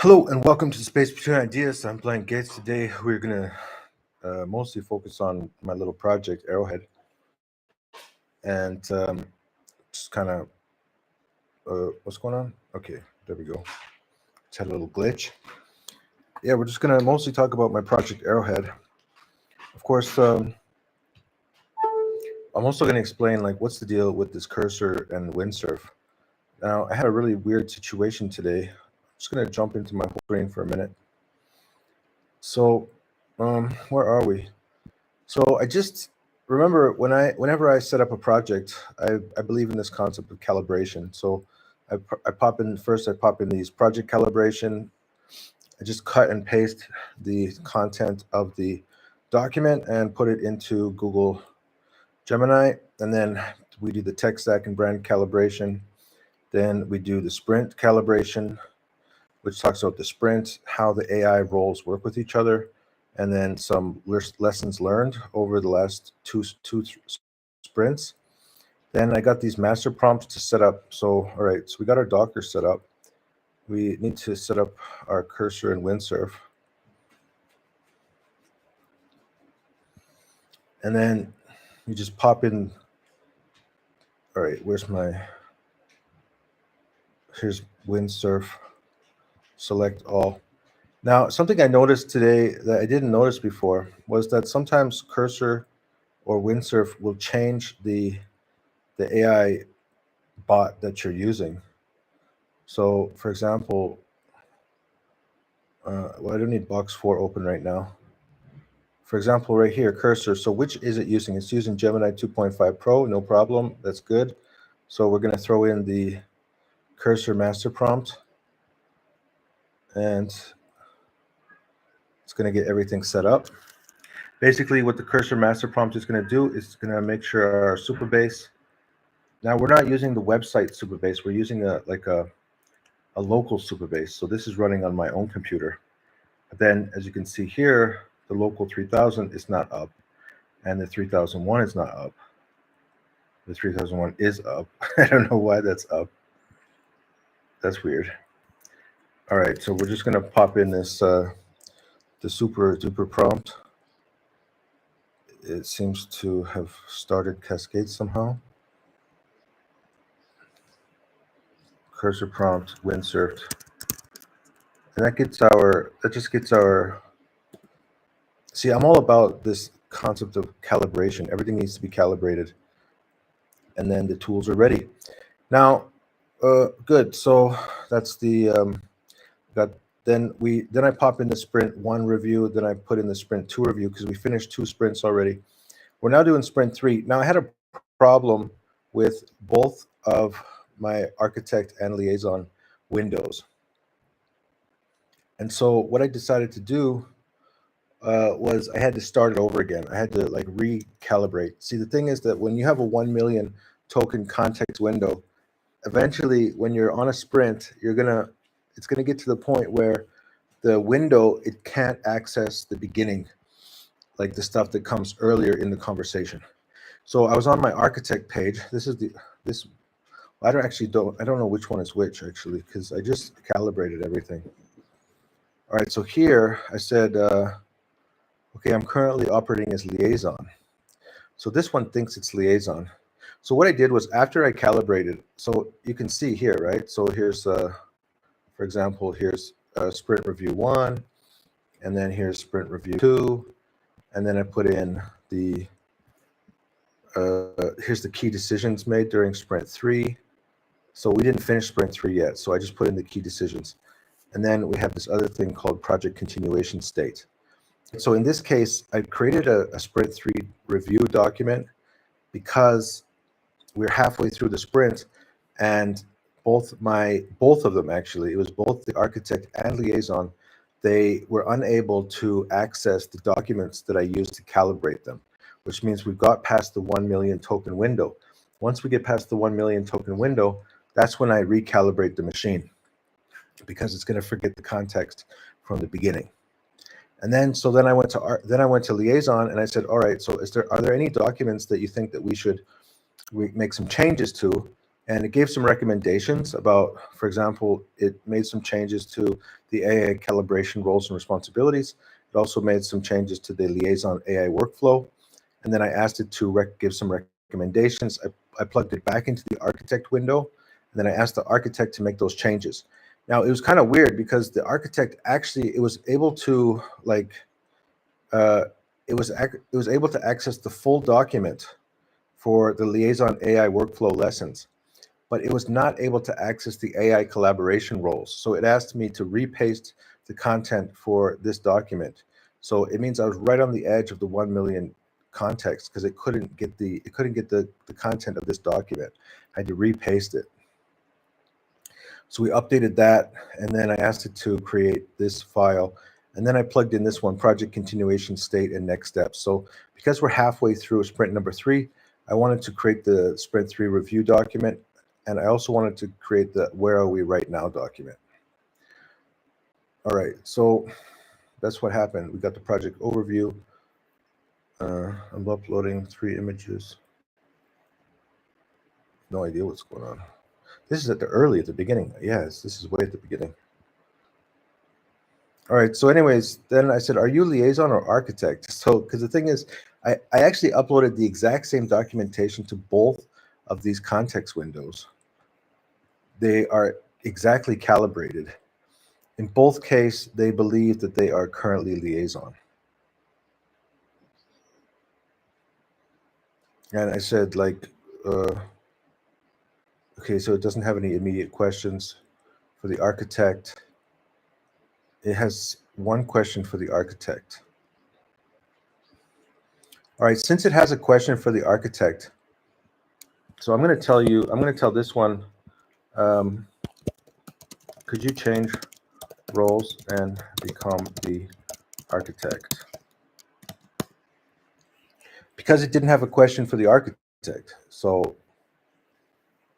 Hello and welcome to Space Between Ideas. I'm Blank Gates. Today we're going to mostly focus on my little project, Arrowhead, and just kind of what's going on? Okay, there we go. Just had a little glitch. Yeah, we're just going to mostly talk about my project, Arrowhead. Of course, I'm also going to explain like what's the deal with this cursor and Windsurf. Now, I had a really weird situation today. I'm just going to jump into my screen for a minute. So, where are we? So I just remember whenever I set up a project, I believe in this concept of calibration. So I pop in these project calibration. I just cut and paste the content of the document and put it into Google Gemini, and then we do the tech stack and brand calibration. Then we do the sprint calibration, which talks about the sprint, how the AI roles work with each other, and then some lessons learned over the last two sprints. Then I got these master prompts to set up. So, all right, so we got our Docker set up. We need to set up our cursor in Windsurf. And then you just pop in. All right, here's Windsurf, select all. Now, something I noticed today that I didn't notice before was that sometimes cursor or Windsurf will change the AI bot that you're using. So, for example, well, I don't need box 4 open right now. For example, right here, cursor. So which is it using? It's using Gemini 2.5 Pro, no problem. That's good. So we're going to throw in the cursor master prompt, and it's going to get everything set up. Basically, what the cursor master prompt is going to do is going to make sure our super base. Now we're not using the website super base. We're using a local super base. So this is running on my own computer. But then, as you can see here, the local 3000 is not up, and the 3001 is not up. The 3001 is up. I don't know why that's up. That's weird. All right, so we're just gonna pop in this the super duper prompt. It seems to have started Cascade somehow. Cursor prompt, Windsurf. And that just gets our, see, I'm all about this concept of calibration. Everything needs to be calibrated. And then the tools are ready. Now, good. So that's the, then I pop in the sprint 1 review, then I put in the sprint 2 review because we finished 2 sprints already. We're now doing sprint 3. Now I had a problem with both of my architect and liaison windows. And so what I decided to do was I had to start it over again. I had to like recalibrate. See, the thing is that when you have a 1 million token context window, eventually when you're on a sprint, it's gonna get to the point where the window, it can't access the beginning, like the stuff that comes earlier in the conversation. So I was on my architect page. I don't know which one is which actually, because I just calibrated everything. All right, so here I said, okay, I'm currently operating as liaison. So this one thinks it's liaison. So what I did was after I calibrated, so you can see here, right? So here's, for example, here's sprint review 1, and then here's sprint review 2, and then I put in the, here's the key decisions made during sprint 3. So we didn't finish sprint 3 yet, so I just put in the key decisions. And then we have this other thing called project continuation state. So in this case, I created a sprint 3 review document because we're halfway through the sprint, and both of them actually, it was both the architect and liaison, they were unable to access the documents that I used to calibrate them, which means we've got past the 1 million token window. Once we get past the 1 million token window, that's when I recalibrate the machine, because it's going to forget the context from the beginning. And then I went to liaison, and I said, all right, so are there any documents that you think that we should make some changes to And it gave some recommendations about, for example, it made some changes to the AI calibration roles and responsibilities. It also made some changes to the liaison AI workflow. And then I asked it to give some recommendations. I plugged it back into the architect window, and then I asked the architect to make those changes. Now, it was kind of weird because the architect actually, it was able to uh, it was able to access the full document for the liaison AI workflow lessons, but it was not able to access the AI collaboration roles. So it asked me to repaste the content for this document. So it means I was right on the edge of the 1 million context because it couldn't get the content of this document. I had to repaste it. So we updated that, and then I asked it to create this file. And then I plugged in this one, project continuation state and next steps. So because we're halfway through sprint number 3, I wanted to create the sprint 3 review document. And I also wanted to create the where are we right now document. All right, so that's what happened. We got the project overview. I'm uploading 3 images. No idea what's going on. This is at the beginning. Yes, this is way at the beginning. All right, so anyways, then I said, are you liaison or architect? So, because the thing is, I actually uploaded the exact same documentation to both of these context windows. They are exactly calibrated. In both cases, they believe that they are currently liaison. And I said, like, okay, so it doesn't have any immediate questions for the architect. It has one question for the architect. All right, since it has a question for the architect, so I'm going to tell this one, could you change roles and become the architect? Because it didn't have a question for the architect. So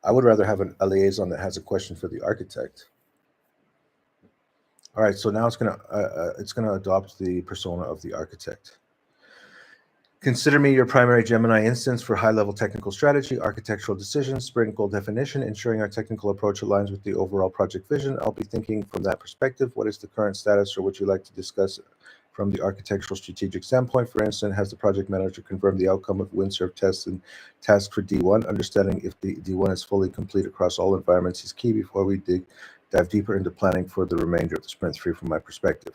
I would rather have a liaison that has a question for the architect. All right, so now it's gonna adopt the persona of the architect. Consider me your primary Gemini instance for high-level technical strategy, architectural decisions, sprint goal definition, ensuring our technical approach aligns with the overall project vision. I'll be thinking from that perspective. What is the current status, or would you like to discuss from the architectural strategic standpoint? For instance, has the project manager confirmed the outcome of Windsurf tests and task for D1? Understanding if the D1 is fully complete across all environments is key before we dive deeper into planning for the remainder of the sprint 3 from my perspective.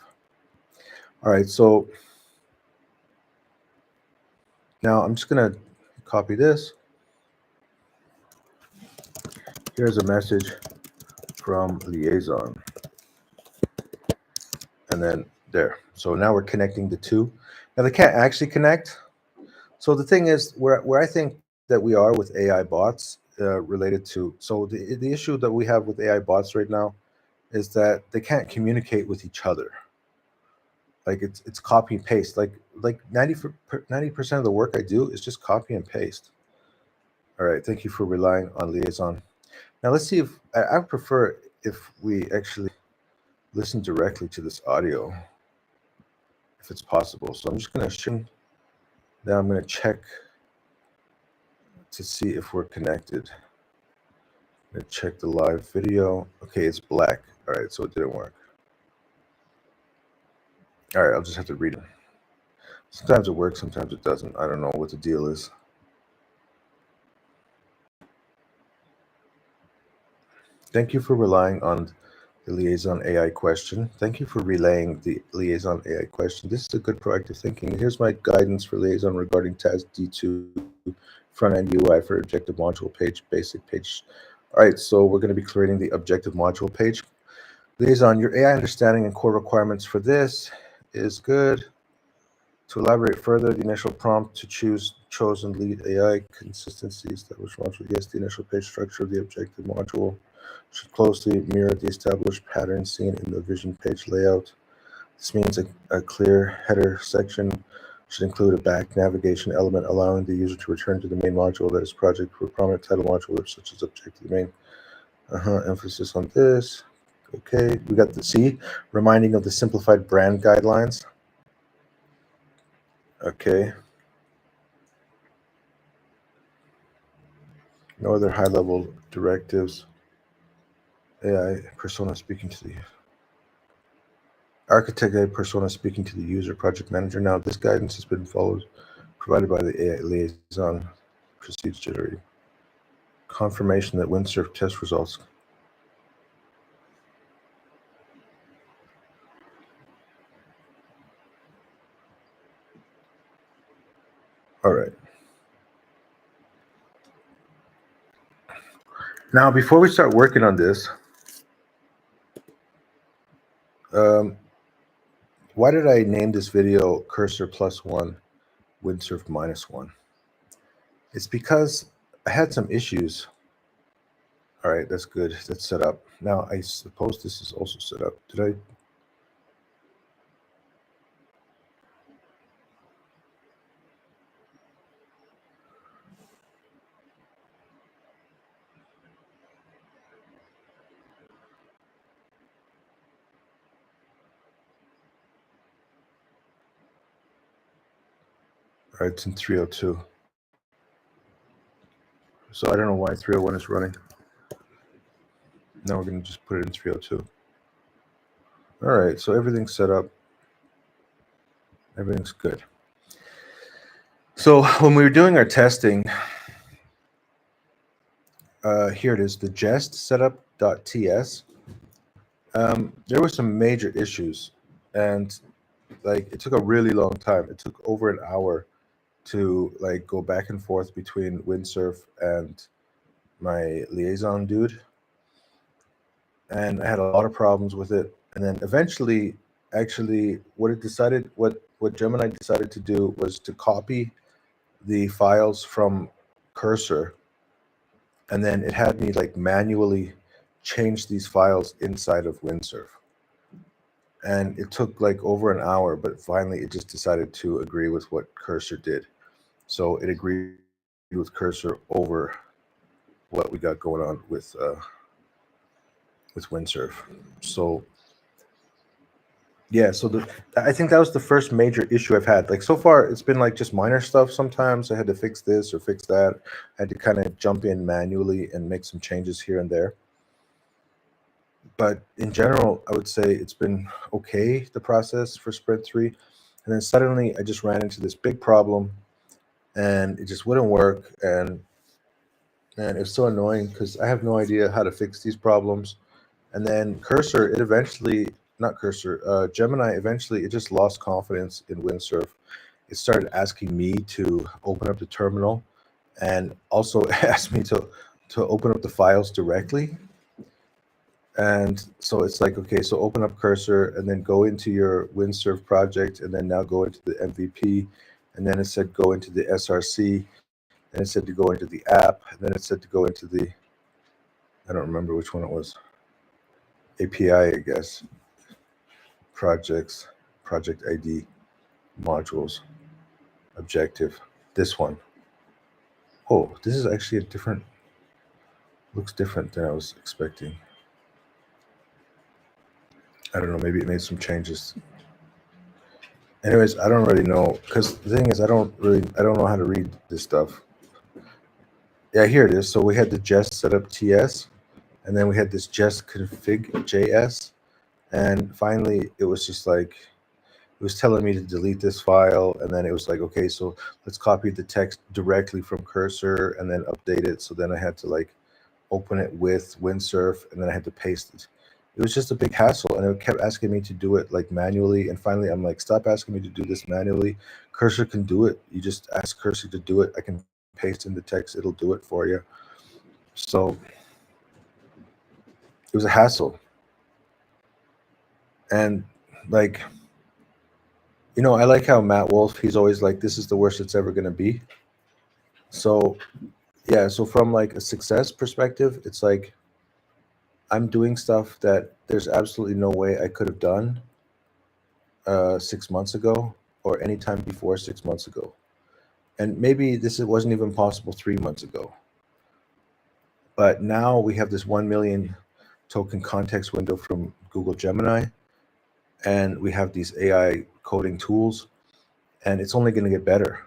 All right, so now I'm just going to copy this. Here's a message from liaison. And then there. So now we're connecting the two. Now they can't actually connect. So the thing is, where I think that we are with AI bots related to, so the issue that we have with AI bots right now is that they can't communicate with each other. Like it's copy and paste. Like 90% of the work I do is just copy and paste. All right, thank you for relying on liaison. Now let's see if I prefer if we actually listen directly to this audio, if it's possible. So I'm just going to now I'm going to check to see if we're connected. I'm going to check the live video. Okay, it's black. All right, so it didn't work. All right, I'll just have to read it. Sometimes it works, sometimes it doesn't. I don't know what the deal is. Thank you for relying on the liaison AI question. Thank you for relaying the liaison AI question. This is a good proactive thinking. Here's my guidance for liaison regarding task D2 front-end UI for objective module page, basic page. All right, so we're going to be creating the objective module page. Liaison, your AI understanding and core requirements for this is good. To elaborate further, the initial prompt to choose chosen lead AI consistency established module. Yes, the initial page structure of the objective module should closely mirror the established pattern seen in the vision page layout. This means a clear header section should include a back navigation element allowing the user to return to the main module that is project for a prominent title module such as objective main. Emphasis on this. Okay, we got the C, reminding of the simplified brand guidelines. Okay. No other high-level directives. AI persona speaking to the architect, AI persona speaking to the user, project manager. Now, this guidance has been followed, provided by the AI liaison, proceeds generating confirmation that Windsurf test results. All right. Now, before we start working on this, why did I name this video Cursor +1, Windsurf -1? It's because I had some issues. All right, that's good. That's set up. Now, I suppose this is also set up. Did I? All right, it's in 302. So I don't know why 301 is running. Now we're going to just put it in 302. All right, so everything's set up. Everything's good. So when we were doing our testing, here it is, the jest setup.ts. There were some major issues, and like it took a really long time. It took over an hour to like go back and forth between Windsurf and my liaison dude, and I had a lot of problems with it. And then eventually, actually, what Gemini decided to do was to copy the files from Cursor, and then it had me like manually change these files inside of Windsurf. And it took like over an hour, but finally it just decided to agree with what Cursor did. So it agreed with Cursor over what we got going on with Windsurf. So yeah, so I think that was the first major issue I've had. Like so far, it's been like just minor stuff. Sometimes I had to fix this or fix that. I had to kind of jump in manually and make some changes here and there. But in general, I would say it's been okay, the process for Sprint 3. And then suddenly I just ran into this big problem and it just wouldn't work. And it was so annoying because I have no idea how to fix these problems. And then Cursor, Gemini, eventually it just lost confidence in Windsurf. It started asking me to open up the terminal and also asked me to open up the files directly. And so it's like, okay, so open up Cursor and then go into your Windsurf project and then now go into the MVP. And then it said go into the SRC. And it said to go into the app. And then it said to go into the, I don't remember which one it was. API, I guess. Projects, project ID, modules, objective. This one. Oh, this is actually a different, looks different than I was expecting. I don't know, maybe it made some changes. Anyways, I don't really know, because the thing is, I don't know how to read this stuff. Yeah, here it is. So we had the jest setup TS, and then we had this jest config JS, and finally it was just like, it was telling me to delete this file, and then it was like, okay, so let's copy the text directly from Cursor and then update it. So then I had to like open it with Windsurf, and then I had to paste it. It was just a big hassle, and it kept asking me to do it like manually. And finally, I'm like, stop asking me to do this manually. Cursor can do it. You just ask Cursor to do it. I can paste in the text. It'll do it for you. So it was a hassle. And like, you know, I like how Matt Wolf, he's always like, this is the worst it's ever going to be. So yeah, so from like a success perspective, it's like I'm doing stuff that there's absolutely no way I could have done 6 months ago or anytime before 6 months ago. And maybe it wasn't even possible 3 months ago. But now we have this 1 million token context window from Google Gemini, and we have these AI coding tools, and it's only going to get better.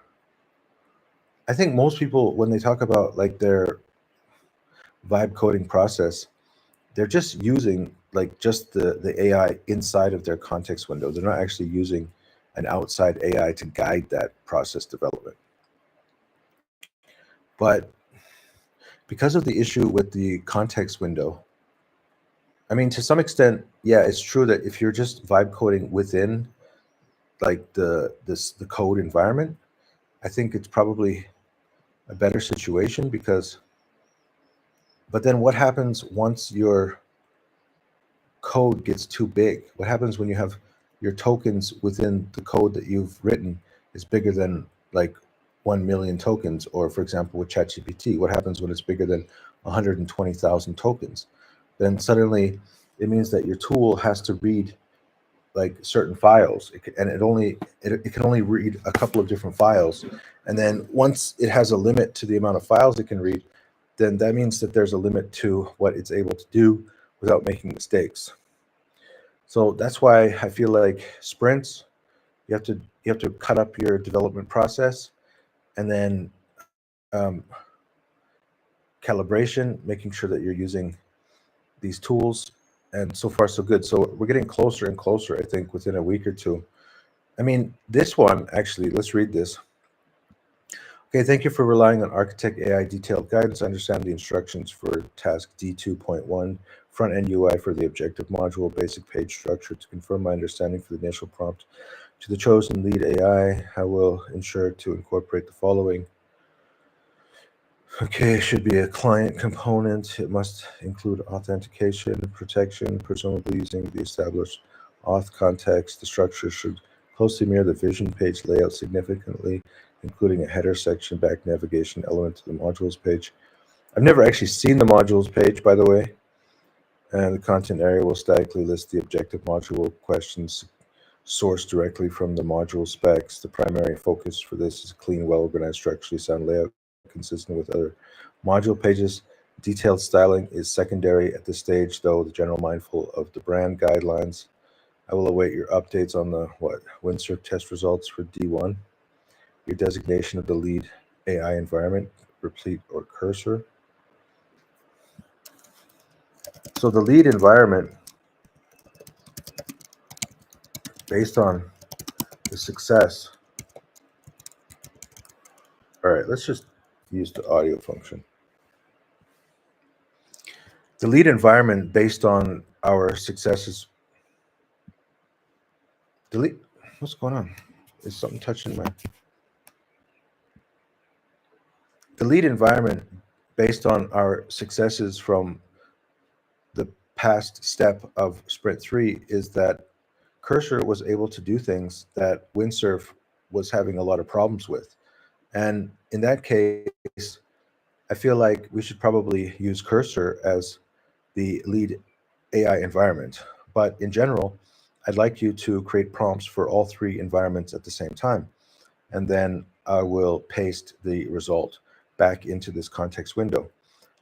I think most people, when they talk about like their vibe coding process, they're just using like just the AI inside of their context window. They're not actually using an outside AI to guide that process development. But because of the issue with the context window, I mean, to some extent, yeah, it's true that if you're just vibe coding within like the code environment, I think it's probably a better situation because, but then what happens once your code gets too big? What happens when you have your tokens within the code that you've written is bigger than like 1 million tokens? Or for example, with ChatGPT, what happens when it's bigger than 120,000 tokens? Then suddenly it means that your tool has to read like certain files, and it can only read a couple of different files. And then once it has a limit to the amount of files it can read, then that means that there's a limit to what it's able to do without making mistakes. So that's why I feel like sprints, you have to cut up your development process, and then calibration, making sure that you're using these tools. And so far so good. So we're getting closer and closer, I think, within a week or two. I mean, this one actually, let's read this. Okay, thank you for relying on Architect AI detailed guidance. I understand the instructions for task D2.1, front-end UI for the objective module, basic page structure. To confirm my understanding for the initial prompt to the chosen lead AI, I will ensure to incorporate the following. Okay, it should be a client component. It must include authentication, protection, presumably using the established auth context. The structure should closely mirror the vision page layout significantly, including a header section, back navigation element to the modules page. I've never actually seen the modules page, by the way. And the content area will statically list the objective module questions sourced directly from the module specs. The primary focus for this is a clean, well-organized, structurally sound layout consistent with other module pages. Detailed styling is secondary at this stage, though the general mindful of the brand guidelines. I will await your updates on the Windsurf test results for D1. Your designation of the lead AI environment, replete or cursor. So the lead environment, based on the success. All right, let's just use the audio function. The lead environment based on our successes. Delete. What's going on? Is something touching my? The lead environment based on our successes from the past step of sprint 3 is that Cursor was able to do things that Windsurf was having a lot of problems with. And in that case, I feel like we should probably use Cursor as the lead AI environment. But in general, I'd like you to create prompts for all three environments at the same time. And then I will paste the result back into this context window.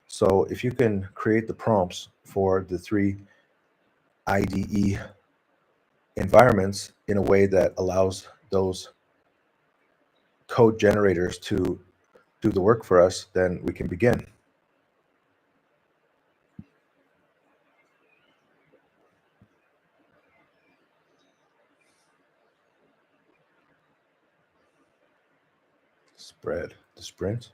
So if you can create the prompts for the three IDE environments in a way that allows those code generators to do the work for us, then we can begin. Spread the sprint.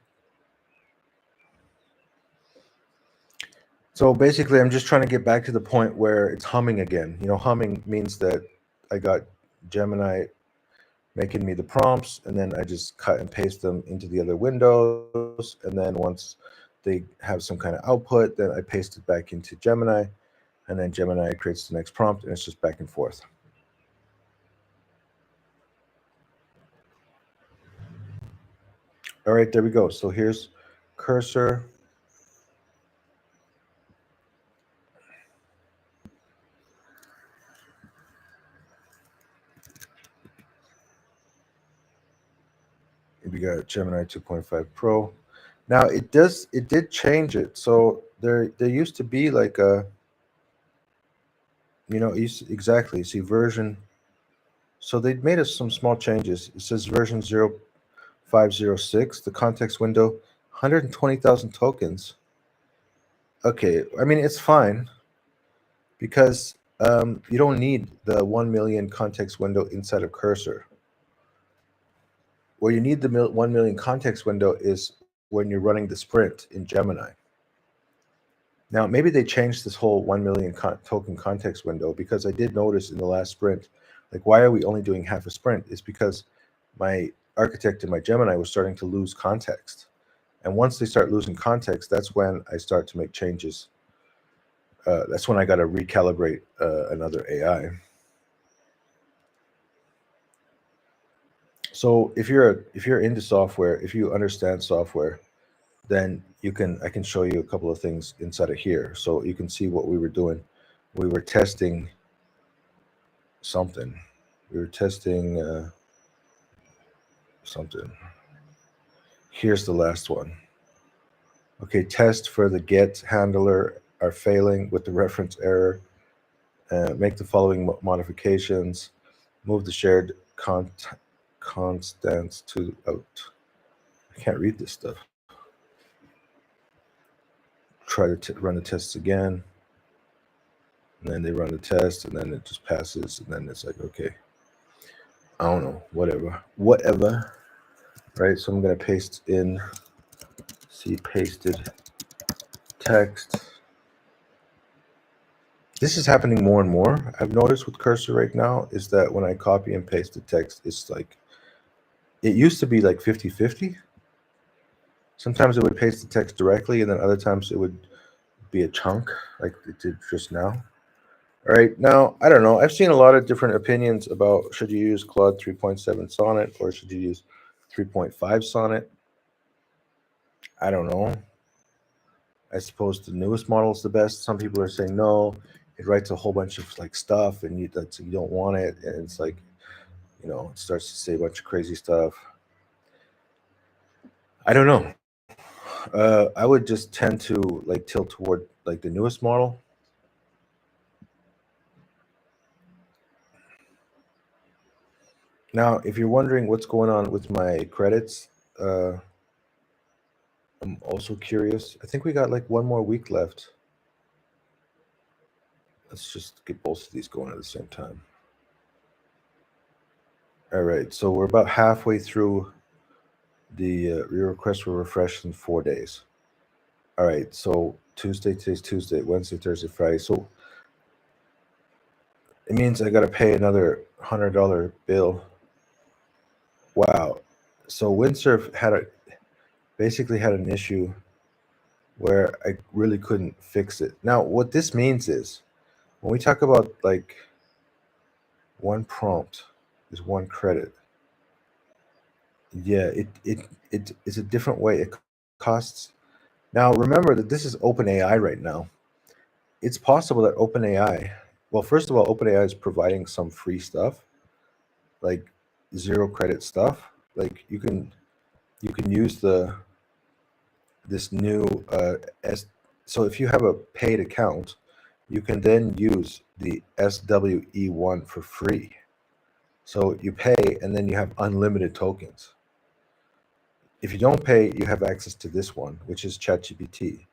So basically, I'm just trying to get back to the point where it's humming again. Humming means that I got Gemini making me the prompts, and then I just cut and paste them into the other windows. And then once they have some kind of output, then I paste it back into Gemini, and then Gemini creates the next prompt, and it's just back and forth. All right, there we go. So here's cursor. We got Gemini 2.5 Pro. Now it did change it. So there used to be like a, exactly, see version. So they made us some small changes. It says version 0506, the context window, 120,000 tokens. Okay, I mean it's fine because you don't need the 1 million context window inside of Cursor. Where you need the 1 million context window is when you're running the sprint in Gemini. Now, maybe they changed this whole 1 million token context window because I did notice in the last sprint, like, why are we only doing half a sprint? It's because my architect in my Gemini was starting to lose context. And once they start losing context, that's when I start to make changes. That's when I got to recalibrate another AI. So if you're into software, if you understand software, then I can show you a couple of things inside of here, so you can see what we were doing. We were testing something. We were testing something. Here's the last one. Okay, test for the get handler are failing with the reference error. Make the following modifications. Move the shared constants to out. I can't read this stuff. Try to run the tests again. And then they run the test, and then it just passes, and then it's like, okay, I don't know, whatever. Right, so I'm going to paste in, see pasted text. This is happening more and more. I've noticed with Cursor right now is that when I copy and paste the text, it's like, it used to be like 50-50. Sometimes it would paste the text directly, and then other times it would be a chunk like it did just now. All right, now, I don't know. I've seen a lot of different opinions about should you use Claude 3.7 Sonnet or should you use 3.5 Sonnet. I don't know. I suppose the newest model is the best. Some people are saying no, it writes a whole bunch of like stuff and you don't want it. And it's like, it starts to say a bunch of crazy stuff. I don't know. I would just tend to like tilt toward like the newest model. Now, if you're wondering what's going on with my credits, I'm also curious. I think we got like one more week left. Let's just get both of these going at the same time. All right, so we're about halfway through the requests were refreshed in 4 days. All right, so today's Tuesday, Wednesday, Thursday, Friday. So it means I got to pay another $100 bill. Wow. So Windsurf basically had an issue where I really couldn't fix it. Now, what this means is when we talk about like one prompt is one credit. Yeah, it's a different way. It costs. Now, remember that this is OpenAI right now. It's possible that OpenAI, well, first of all, OpenAI is providing some free stuff, like zero credit stuff. Like you can use this new S. So if you have a paid account, you can then use the SWE1 for free. So you pay and then you have unlimited tokens. If you don't pay, you have access to this one, which is ChatGPT.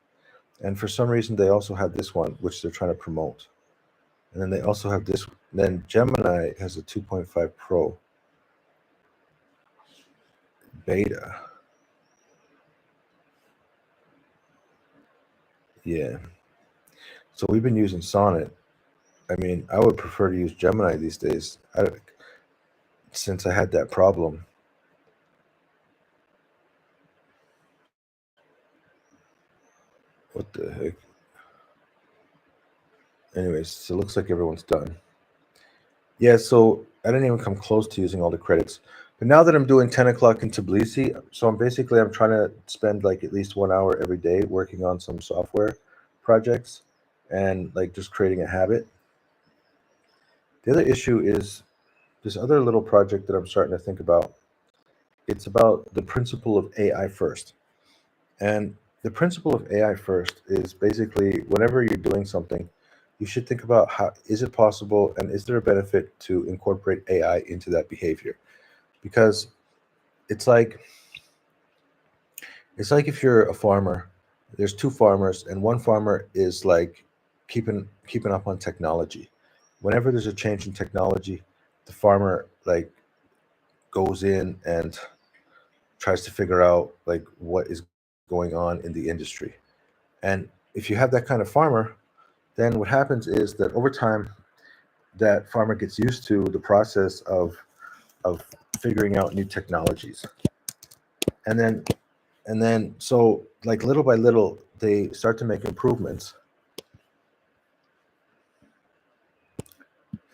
And for some reason, they also have this one, which they're trying to promote. And then they also have this. Then Gemini has a 2.5 Pro beta. Yeah. So we've been using Sonnet. I mean, I would prefer to use Gemini these days since I had that problem. What the heck? Anyways, so it looks like everyone's done. Yeah, so I didn't even come close to using all the credits. But now that I'm doing 10 o'clock in Tbilisi, so I'm trying to spend like at least 1 hour every day working on some software projects and like just creating a habit. The other issue is this other little project that I'm starting to think about. It's about the principle of AI first. And the principle of AI first is basically whenever you're doing something, you should think about how is it possible and is there a benefit to incorporate AI into that behavior? Because it's like if you're a farmer There's two farmers, and one farmer is like keeping up on technology. Whenever there's a change in technology, the farmer like goes in and tries to figure out like what is going on in the industry. And if you have that kind of farmer, then what happens is that over time, that farmer gets used to the process of figuring out new technologies, and then so like little by little they start to make improvements,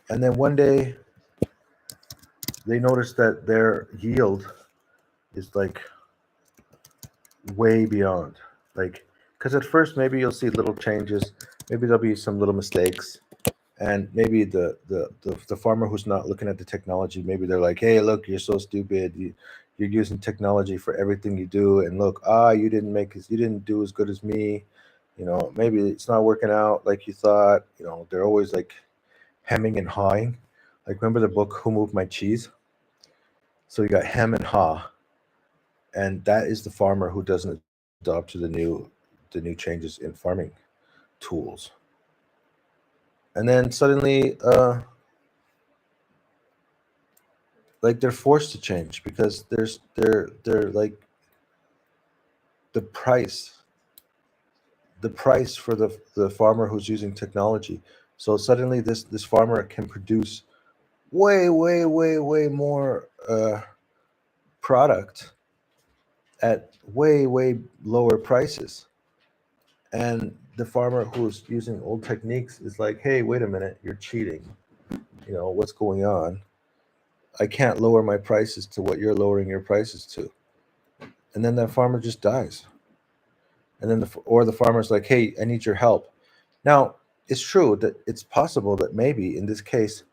and then one day they notice that their yield is like way beyond, like, because at first maybe you'll see little changes, maybe there'll be some little mistakes, and maybe the farmer who's not looking at the technology, maybe they're like, hey, look, you're so stupid, you're using technology for everything you do, and look, you didn't do as good as me, maybe it's not working out like you thought. They're always like hemming and hawing. Like, remember the book Who Moved My Cheese? So you got hem and haw, and that is the farmer who doesn't adopt to the new changes in farming tools. And then suddenly, like, they're forced to change because they're like the price the price for the farmer who's using technology. So suddenly this farmer can produce way more product at way lower prices. And the farmer who's using old techniques is like, hey, wait a minute, you're cheating. What's going on? I can't lower my prices to what you're lowering your prices to. And then that farmer just dies. And then the farmer's like, hey, I need your help. Now, it's true that it's possible that maybe in this case,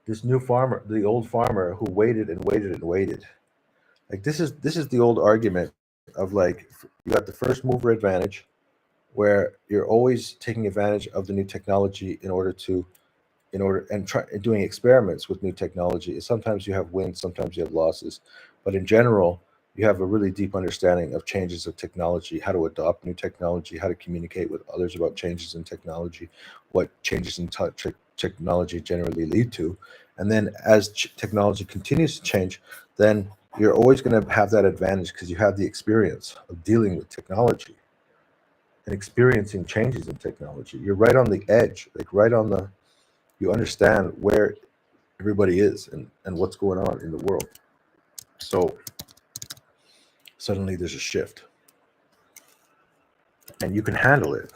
this new farmer, the old farmer who waited and waited and waited, like, this is the old argument of like, you got the first mover advantage, where you're always taking advantage of the new technology in order and try doing experiments with new technology. Sometimes you have wins, sometimes you have losses, but in general, you have a really deep understanding of changes of technology, how to adopt new technology, how to communicate with others about changes in technology, what changes in technology generally lead to. And then as technology continues to change, then you're always going to have that advantage because you have the experience of dealing with technology and experiencing changes in technology. You're right on the edge, like right on the you understand where everybody is and what's going on in the world. So suddenly there's a shift and you can handle it.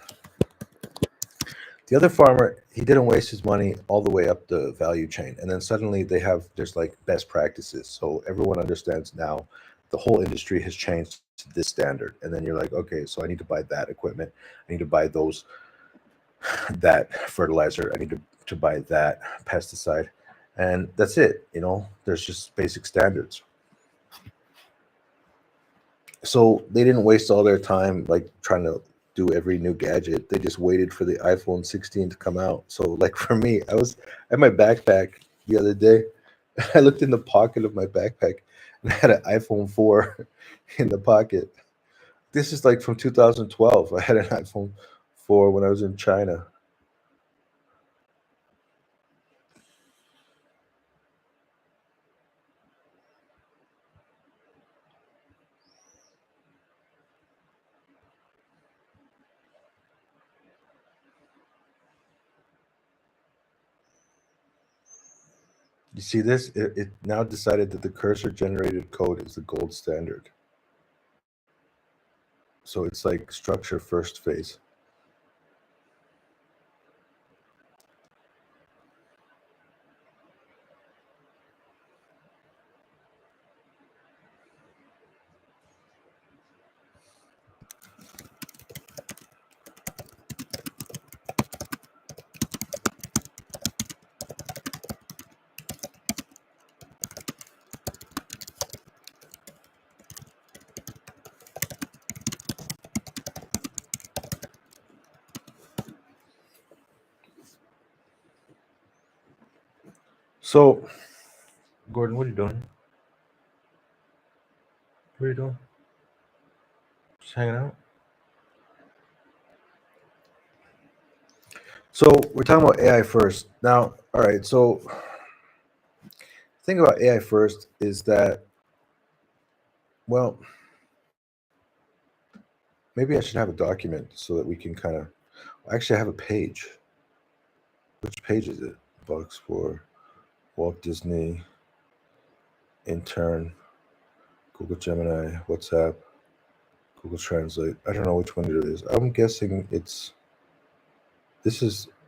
The other farmer, he didn't waste his money all the way up the value chain. And then suddenly there's like best practices. So everyone understands now the whole industry has changed to this standard. And then you're like, okay, so I need to buy that equipment. I need to buy that fertilizer. I need to buy that pesticide. And that's it. There's just basic standards. So they didn't waste all their time like trying to do every new gadget. They just waited for the iPhone 16 to come out. So like for me, I was at my backpack the other day. I looked in the pocket of my backpack and I had an iPhone 4 in the pocket. This is like from 2012. I had an iPhone 4 when I was in China. You see this? It now decided that the cursor generated code is the gold standard. So it's like structure first phase. So, Gordon, what are you doing? What are you doing? Just hanging out. So we're talking about AI first. Now, all right, so the thing about AI first is that, well, maybe I should have a document so that we can kind of, actually I have a page. Which page is it? Box for Walt Disney, Intern, Google Gemini, WhatsApp, Google Translate. I don't know which one it is. I'm guessing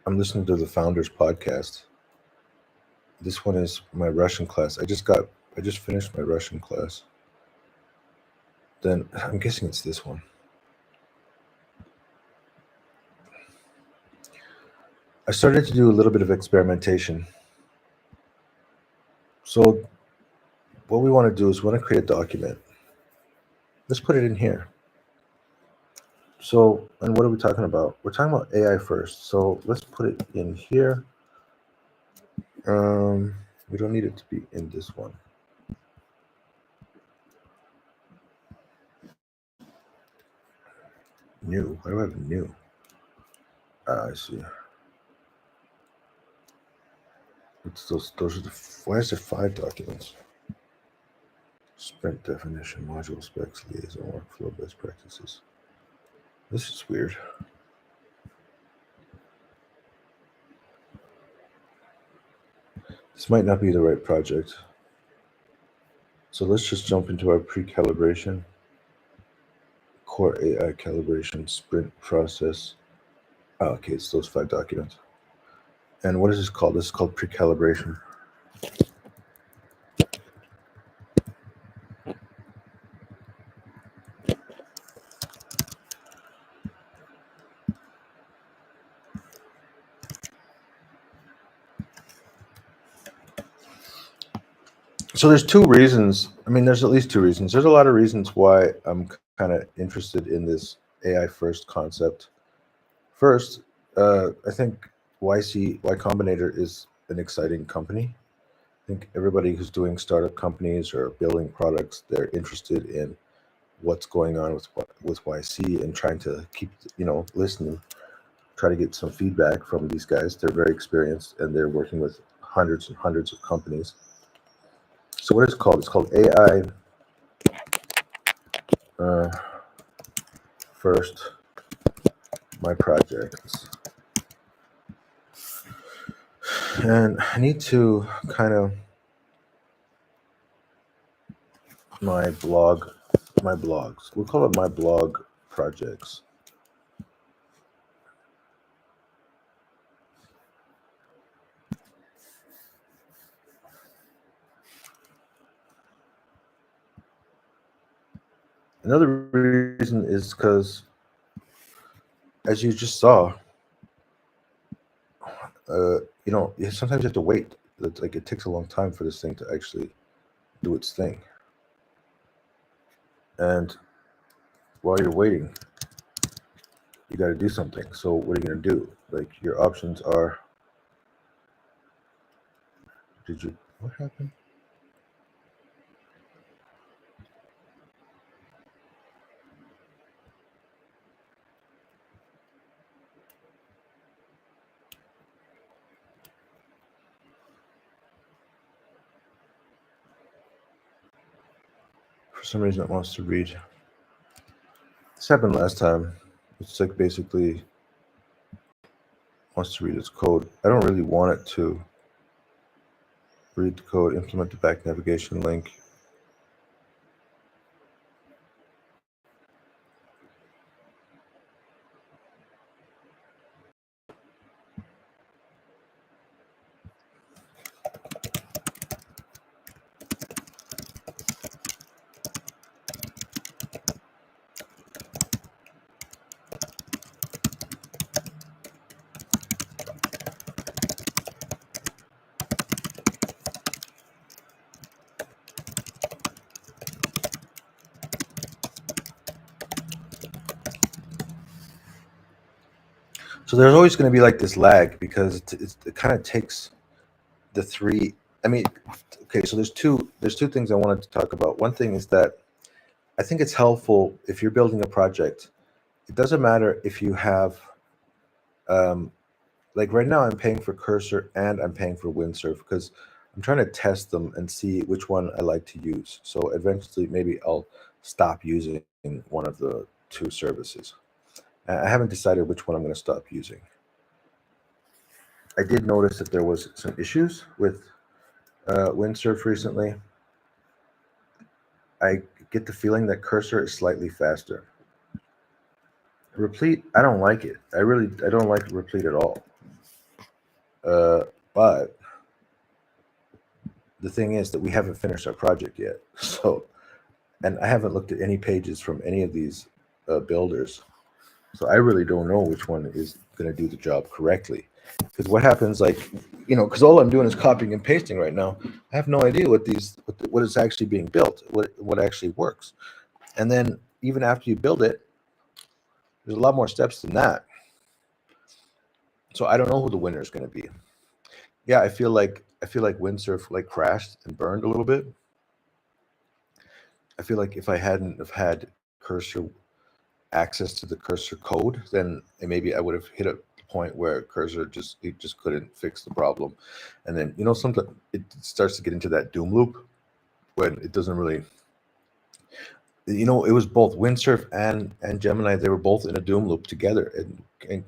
I'm listening to the Founders podcast. This one is my Russian class. I just finished my Russian class. Then I'm guessing it's this one. I started to do a little bit of experimentation. So what we want to do is we want to create a document. Let's put it in here. So, and what are we talking about? We're talking about AI first. So let's put it in here. We don't need it to be in this one. New. Why do I have new? I see. It's those are the. Why is there 5 documents? Sprint definition, module specs, liaison workflow, best practices. This is weird. This might not be the right project. So let's just jump into our pre-calibration, core AI calibration, sprint process. Oh, okay, it's those 5 documents. And what is this called? This is called pre-calibration. So there's 2 reasons. I mean, there's at least 2 reasons. There's a lot of reasons why I'm kind of interested in this AI first concept. First, I think Y Combinator is an exciting company. I think everybody who's doing startup companies or building products, they're interested in what's going on with YC and trying to keep, listening, try to get some feedback from these guys. They're very experienced and they're working with hundreds and hundreds of companies. So what is it called? It's called AI First, My Projects. And I need to kind of my blogs. We'll call it my blog projects. Another reason is because, as you just saw, sometimes you have to wait. It's like it takes a long time for this thing to actually do its thing. And while you're waiting, you got to do something. So what are you going to do? Like your options are, what happened? For some reason it wants to read. This happened last time. It's like basically wants to read its code. I don't really want it to read the code, implement the back navigation link. So there's always going to be like this lag because it kind of takes the 3. I mean, okay, so there's two things I wanted to talk about. One thing is that I think it's helpful if you're building a project. It doesn't matter if you have, um, like right now, I'm paying for Cursor and I'm paying for Windsurf because I'm trying to test them and see which one I like to use. So eventually, maybe I'll stop using one of the two services. I haven't decided which one I'm going to stop using. I did notice that there was some issues with Windsurf recently. I get the feeling that Cursor is slightly faster. Replete, I don't like it. I don't like Replete at all. But the thing is that we haven't finished our project yet. So, and I haven't looked at any pages from any of these builders. So I really don't know which one is going to do the job correctly. Because what happens, like, because all I'm doing is copying and pasting right now. I have no idea what is actually being built, what actually works. And then even after you build it, there's a lot more steps than that. So I don't know who the winner is going to be. Yeah, I feel like Windsurf like crashed and burned a little bit. I feel like if I hadn't have had Cursor access to the Cursor code, then maybe I would have hit a point where Cursor just couldn't fix the problem, and then sometimes it starts to get into that doom loop when it doesn't really. It was both Windsurf and Gemini. They were both in a doom loop together, and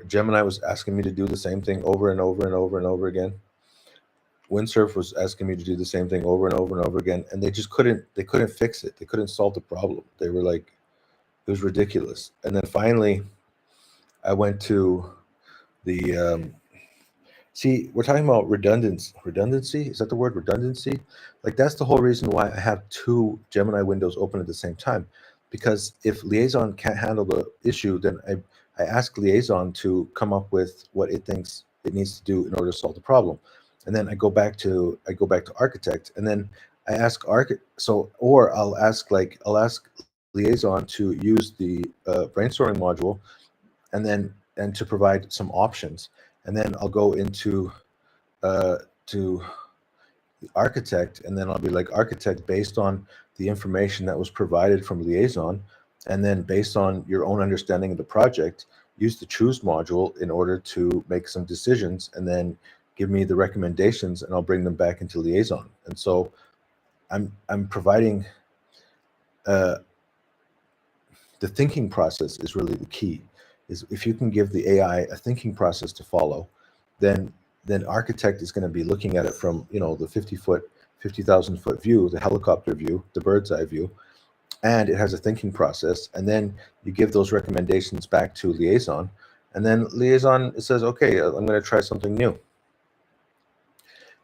Gemini was asking me to do the same thing over and over and over and over again. Windsurf was asking me to do the same thing over and over and over again, and they just couldn't fix it. They couldn't solve the problem. They were like, it was ridiculous. And then finally, I went to the see, we're talking about redundancy. Redundancy, is that the word, redundancy? Like, that's the whole reason why I have two Gemini windows open at the same time, because if Liaison can't handle the issue, then I ask Liaison to come up with what it thinks it needs to do in order to solve the problem, and then I go back to Architect, and then I ask or I'll ask Liaison to use the brainstorming module, and to provide some options, and then I'll go into to the Architect, and then I'll be like, Architect, based on the information that was provided from Liaison, and then based on your own understanding of the project, use the choose module in order to make some decisions, and then give me the recommendations, and I'll bring them back into Liaison. And so I'm providing uh, the thinking process is really the key. Is if you can give the AI a thinking process to follow, then Architect is going to be looking at it from the 50,000 foot view, the helicopter view, the bird's eye view, and it has a thinking process. And then you give those recommendations back to Liaison, and then Liaison says, okay, I'm going to try something new.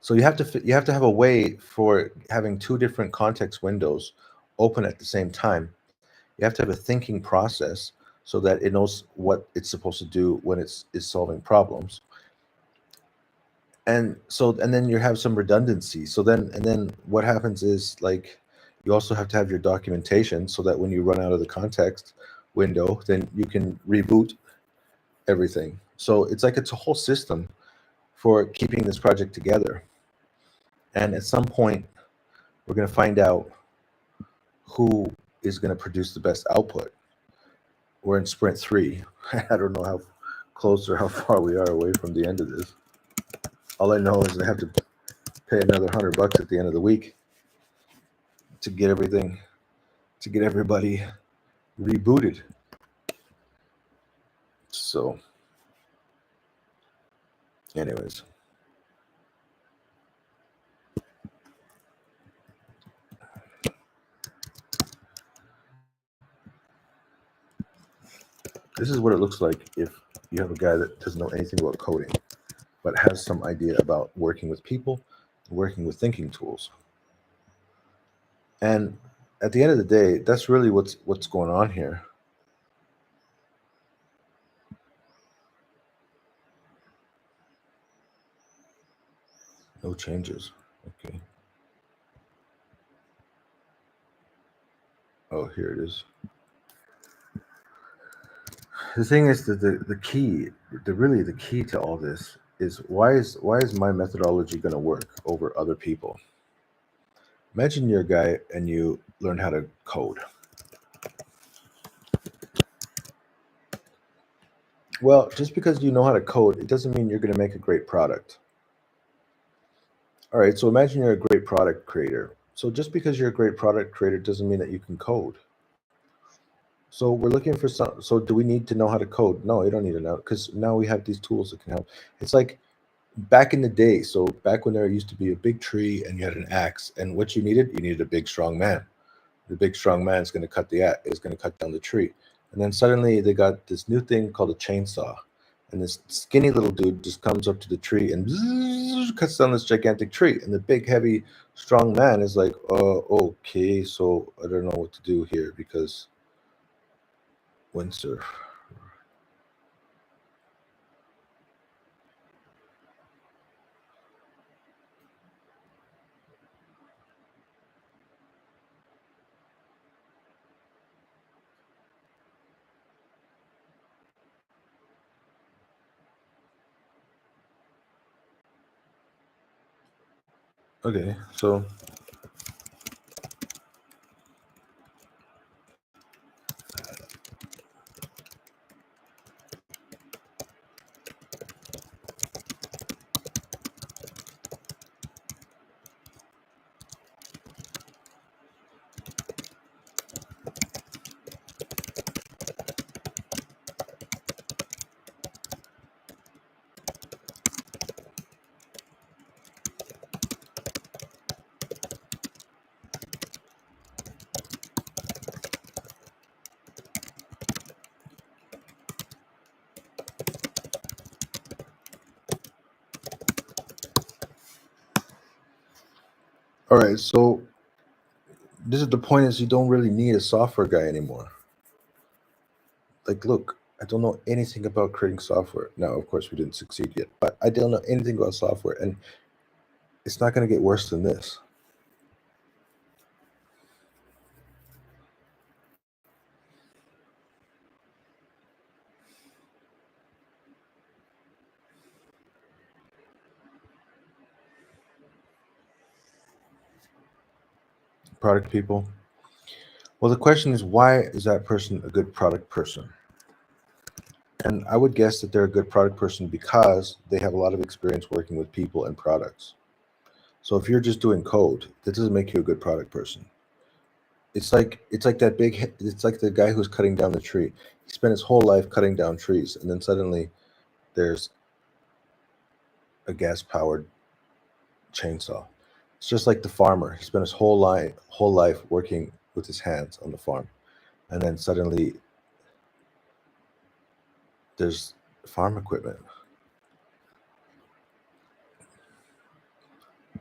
So you have to have a way for having two different context windows open at the same time. You have to have a thinking process so that it knows what it's supposed to do when is solving problems. And then you have some redundancy. And then what happens is, like, you also have to have your documentation so that when you run out of the context window, then you can reboot everything. So it's a whole system for keeping this project together. And at some point, we're going to find out who is going to produce the best output. We're in sprint 3. I don't know how close or how far we are away from the end of this. All I know is I have to pay another $100 at the end of the week to get everybody rebooted. So, anyways. This is what it looks like if you have a guy that doesn't know anything about coding, but has some idea about working with people, working with thinking tools. And at the end of the day, that's really what's going on here. No changes. Okay. Oh, here it is. The thing is that the key, the key to all this is why is my methodology going to work over other people? Imagine you're a guy and you learn how to code. Well, just because you know how to code, it doesn't mean you're going to make a great product. All right, so imagine you're a great product creator. So just because you're a great product creator doesn't mean that you can code. So we're looking for some. So do we need to know how to code? No, you don't need to know because now we have these tools that can help. It's like back in the day. So back when there used to be a big tree and you had an axe, and what you needed a big strong man. The big strong man is going to is going to cut down the tree, and then suddenly they got this new thing called a chainsaw, and this skinny little dude just comes up to the tree and cuts down this gigantic tree, and the big heavy strong man is like, okay, so I don't know what to do here because windsurf. Okay, so all right, so this is the point is you don't really need a software guy anymore. Like, look, I don't know anything about creating software. Now, of course, we didn't succeed yet, but I don't know anything about software, and it's not going to get worse than this. Product people. Well, the question is, why is that person a good product person? And I would guess that they're a good product person because they have a lot of experience working with people and products. So if you're just doing code, that doesn't make you a good product person. It's like that big. It's like the guy who's cutting down the tree. He spent his whole life cutting down trees, and then suddenly there's a gas-powered chainsaw. It's just like the farmer. He spent his whole life working with his hands on the farm, and then suddenly there's farm equipment.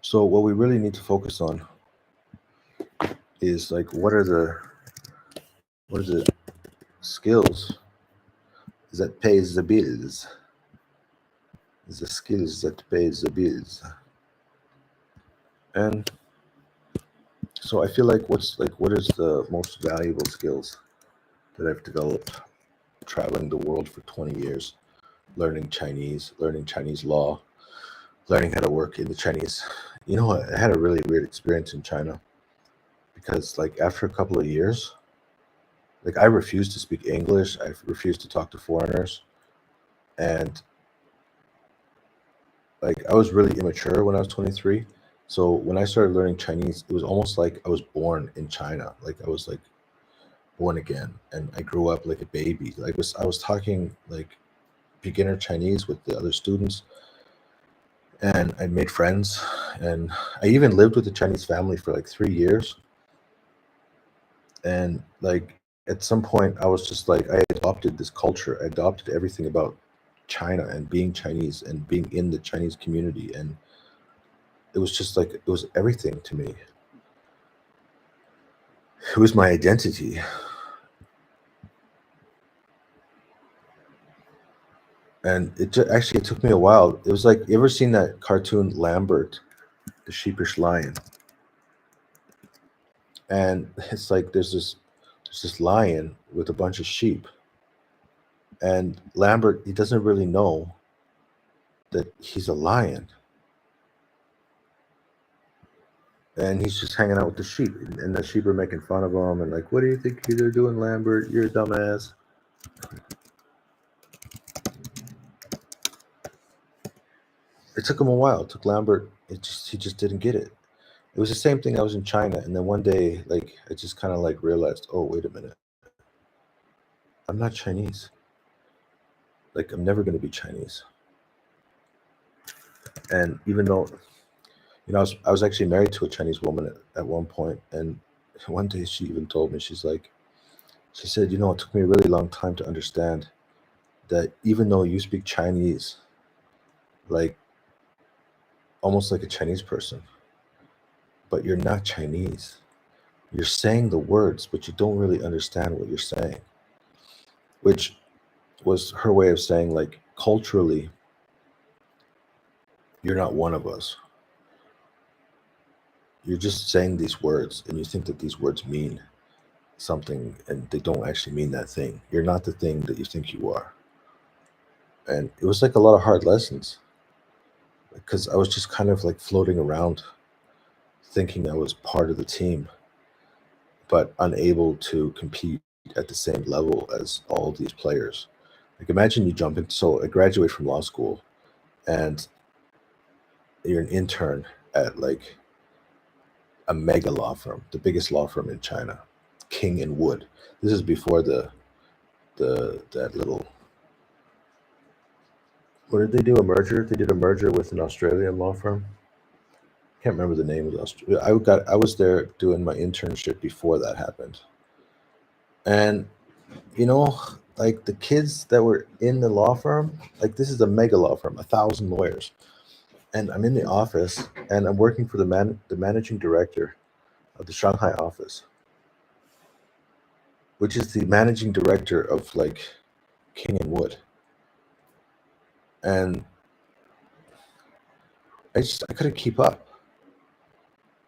So what we really need to focus on is like what are the skills that pays the bills, the skills that pays the bills. And so I feel like what is the most valuable skills that I've developed traveling the world for 20 years, learning Chinese law, learning how to work in the Chinese. You know, I had a really weird experience in China because, like, after a couple of years, like, I refused to speak English. I refused to talk to foreigners, and like, I was really immature when I was 23. So when I started learning Chinese, it was almost like I was born in China. Like I was like born again, and I grew up like a baby. Like I was talking like beginner Chinese with the other students, and I made friends, and I even lived with a Chinese family for like 3 years. And like at some point, I was just like I adopted this culture. I adopted everything about China and being Chinese and being in the Chinese community, and it was just like it was everything to me. It was my identity, and actually it took me a while. It was like you ever seen that cartoon Lambert, the sheepish lion? And it's like there's this lion with a bunch of sheep, and Lambert, he doesn't really know that he's a lion, and he's just hanging out with the sheep, and the sheep are making fun of him and like, what do you think you're doing, Lambert? You're a dumbass. It took him a while. It took Lambert. He just didn't get it. It was the same thing. I was in China, and then one day, like, I just kind of like realized, oh, wait a minute, I'm not Chinese. Like, I'm never going to be Chinese. And even though, I was actually married to a Chinese woman at one point, and one day she even told me, she said, it took me a really long time to understand that even though you speak Chinese, like almost like a Chinese person, but you're not Chinese. You're saying the words, but you don't really understand what you're saying, which was her way of saying, like, culturally, you're not one of us. You're just saying these words, and you think that these words mean something, and they don't actually mean that thing. You're not the thing that you think you are. And it was like a lot of hard lessons because I was just kind of like floating around thinking I was part of the team, but unable to compete at the same level as all these players. Like, imagine you jump in. So I graduate from law school, and you're an intern at like a mega law firm, the biggest law firm in China, King and Wood. This is before that little. What did they do? A merger? They did a merger with an Australian law firm. Can't remember the name of the Australia. I was there doing my internship before that happened, and you know, like the kids that were in the law firm, like this is a mega law firm, 1,000 lawyers, and I'm in the office and I'm working for the managing director of the Shanghai office, which is the managing director of like King and Wood, and I couldn't keep up.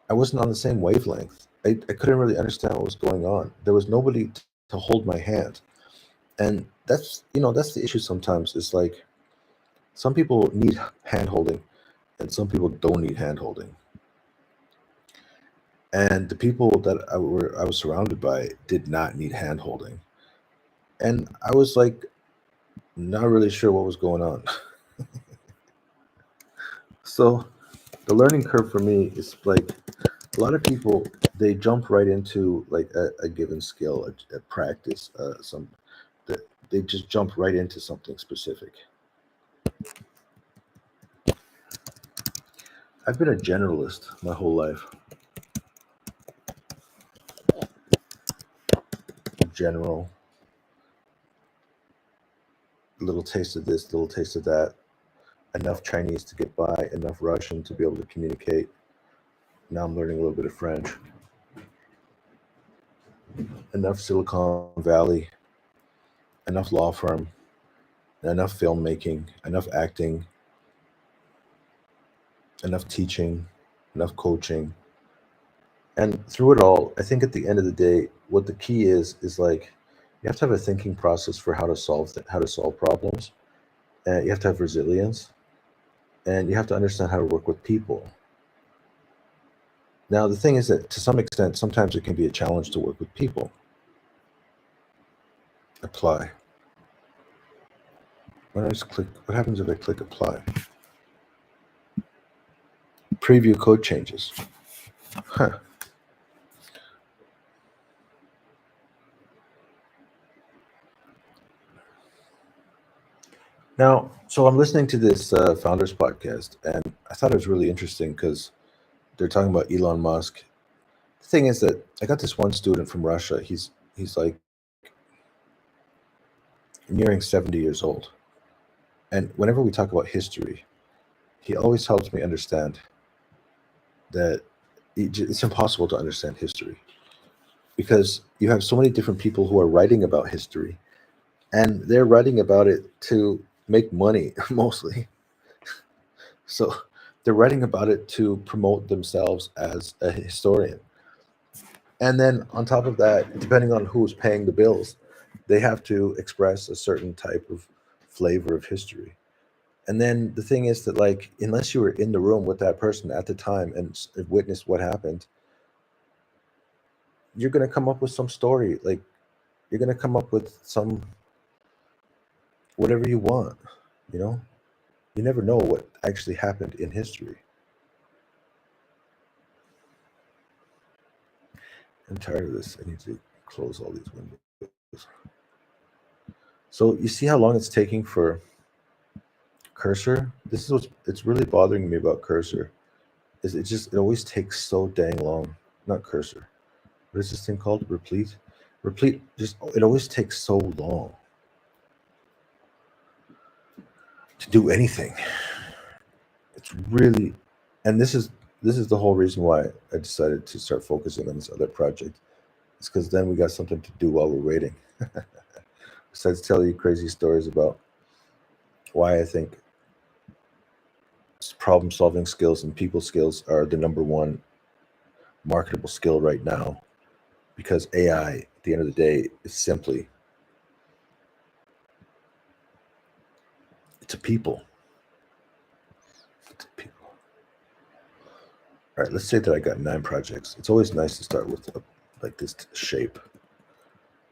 I wasn't on the same wavelength. I couldn't really understand what was going on. There was nobody to hold my hand, and that's the issue sometimes. It's like some people need hand holding, and some people don't need hand holding. And the people that I was surrounded by did not need hand holding, and I was like not really sure what was going on. So the learning curve for me is like a lot of people, they jump right into like a given skill, a practice, they just jump right into something specific. I've been a generalist my whole life. General, little taste of this, little taste of that, enough Chinese to get by, enough Russian to be able to communicate. Now I'm learning a little bit of French. Enough Silicon Valley, enough law firm, enough filmmaking, enough acting, enough teaching, enough coaching. And through it all, I think at the end of the day, what the key is like you have to have a thinking process for how to solve problems, and you have to have resilience, and you have to understand how to work with people. Now, the thing is that to some extent, sometimes it can be a challenge to work with people. Apply. When I just click, what happens if I click apply? Preview code changes. Huh. Now, so I'm listening to this founders podcast, and I thought it was really interesting because they're talking about Elon Musk. The thing is that I got this one student from Russia. He's like nearing 70 years old, and whenever we talk about history, he always helps me understand that it's impossible to understand history because you have so many different people who are writing about history, and they're writing about it to make money mostly. So they're writing about it to promote themselves as a historian. And then on top of that, depending on who's paying the bills, they have to express a certain type of flavor of history. And then the thing is that, like, unless you were in the room with that person at the time and witnessed what happened, you're going to come up with some story. Like, you're going to come up with some whatever you want, you know? You never know what actually happened in history. I'm tired of this. I need to close all these windows. So you see how long it's taking for Cursor? This is what's it's really bothering me about Cursor. Is it always takes so dang long. Not Cursor. What is this thing called? Replete? Replete just it always takes so long to do anything. It's really, and this is the whole reason why I decided to start focusing on this other project. It's because then we got something to do while we're waiting. Besides tell you crazy stories about why I think problem solving skills and people skills are the number one marketable skill right now, because AI at the end of the day is simply it's a people. It's a people. All right, let's say that I got 9 projects. It's always nice to start with like this shape.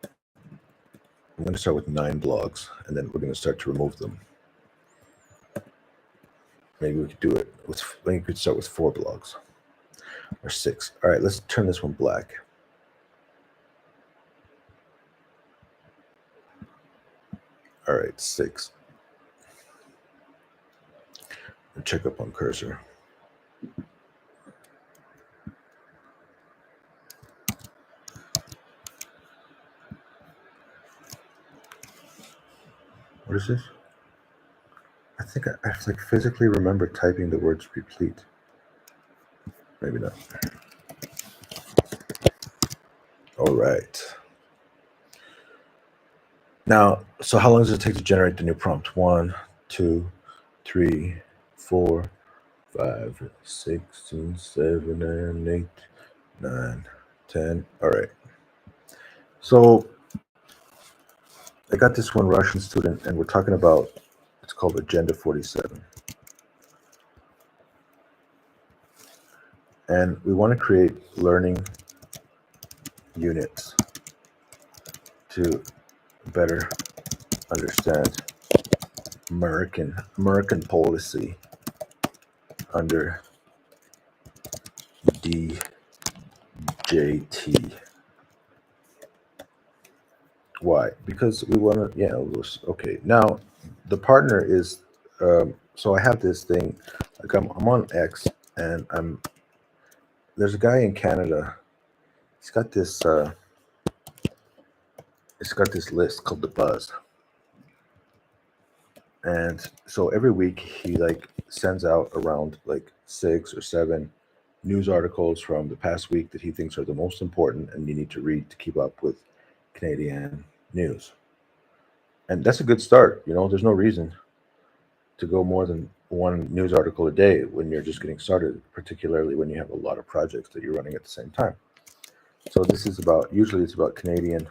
I'm going to start with 9 blogs, and then we're going to start to remove them. Maybe we could do it with, maybe we could start with 4 blogs or 6. All right, let's turn this one black. All right, 6. And check up on Cursor. What is this? I think I have to like physically remember typing the words replete. Maybe not. All right. Now, so how long does it take to generate the new prompt? 1, 2, 3, 4, 5, 6, 7, 8, 9, 10. All right. So I got this one Russian student, and we're talking about, it's called Agenda 47. And we want to create learning units to better understand American policy under DJT. Why? Because we want to, yeah, it was, okay. Now, the partner is, so I have this thing, like I'm on X, and there's a guy in Canada, he's got this, it's got this list called The Buzz. And so every week he like sends out around like 6 or 7 news articles from the past week that he thinks are the most important and you need to read to keep up with Canadian news. And that's a good start. You know, there's no reason to go more than 1 news article a day when you're just getting started, particularly when you have a lot of projects that you're running at the same time. So this is about, usually it's about Canadian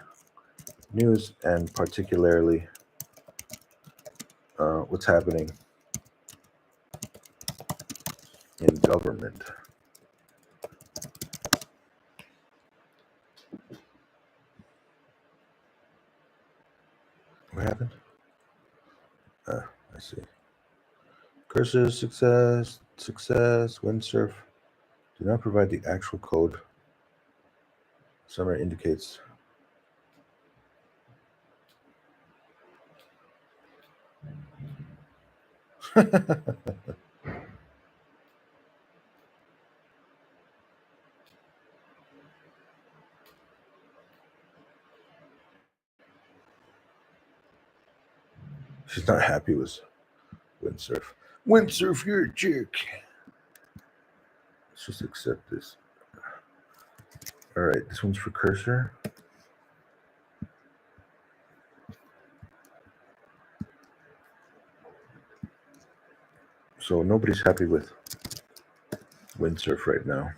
news, and particularly what's happening in government. What happened? I see. Cursor, success, Windsurf. Do not provide the actual code. Summary indicates. She's not happy with Windsurf. Windsurf, you're a jerk. Let's just accept this. All right, this one's for Cursor. So nobody's happy with Windsurf right now.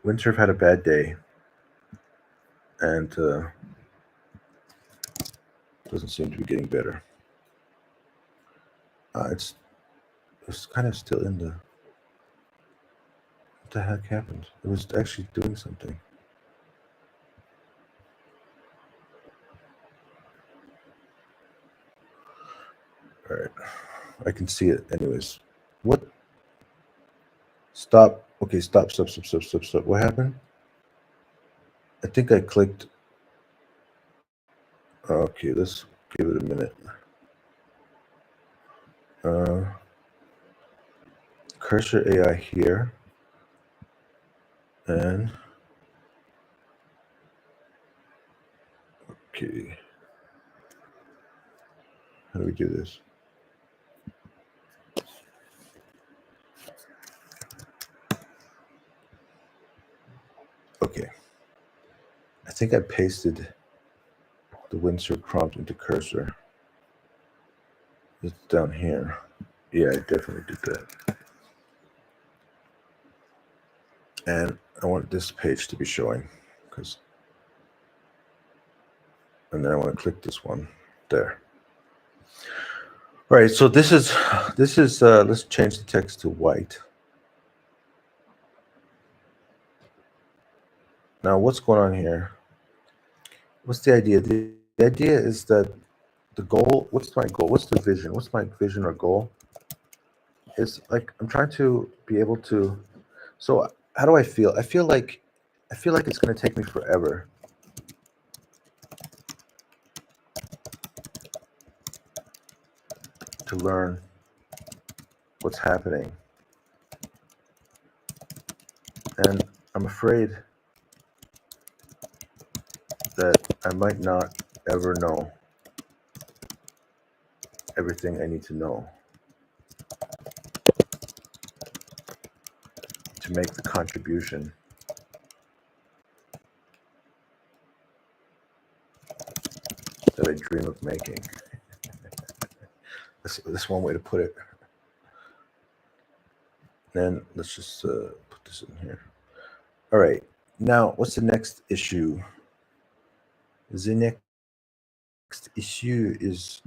Windsurf had a bad day, and doesn't seem to be getting better. It's kind of still in the. What the heck happened? It was actually doing something. All right, I can see it. Anyways, what? Stop. Okay, stop. Stop. What happened? I think I clicked. Okay, let's give it a minute. Uh, Cursor AI here, and okay, how do we do this? Okay, I think I pasted the Windsurf prompt into Cursor. It's down here. Yeah, I definitely did that. And I want this page to be showing, and then I want to click this one there. All right, so this is let's change the text to white. Now, what's going on here? What's the idea? The idea is that the goal, what's my goal? What's the vision? What's my vision or goal? It's like I'm trying to be able to. So how do I feel? I feel like it's going to take me forever to learn what's happening, and I'm afraid that I might not ever know everything I need to know to make the contribution that I dream of making. That's one way to put it. Then let's just put this in here. All right. Now, what's the next issue? The next issue is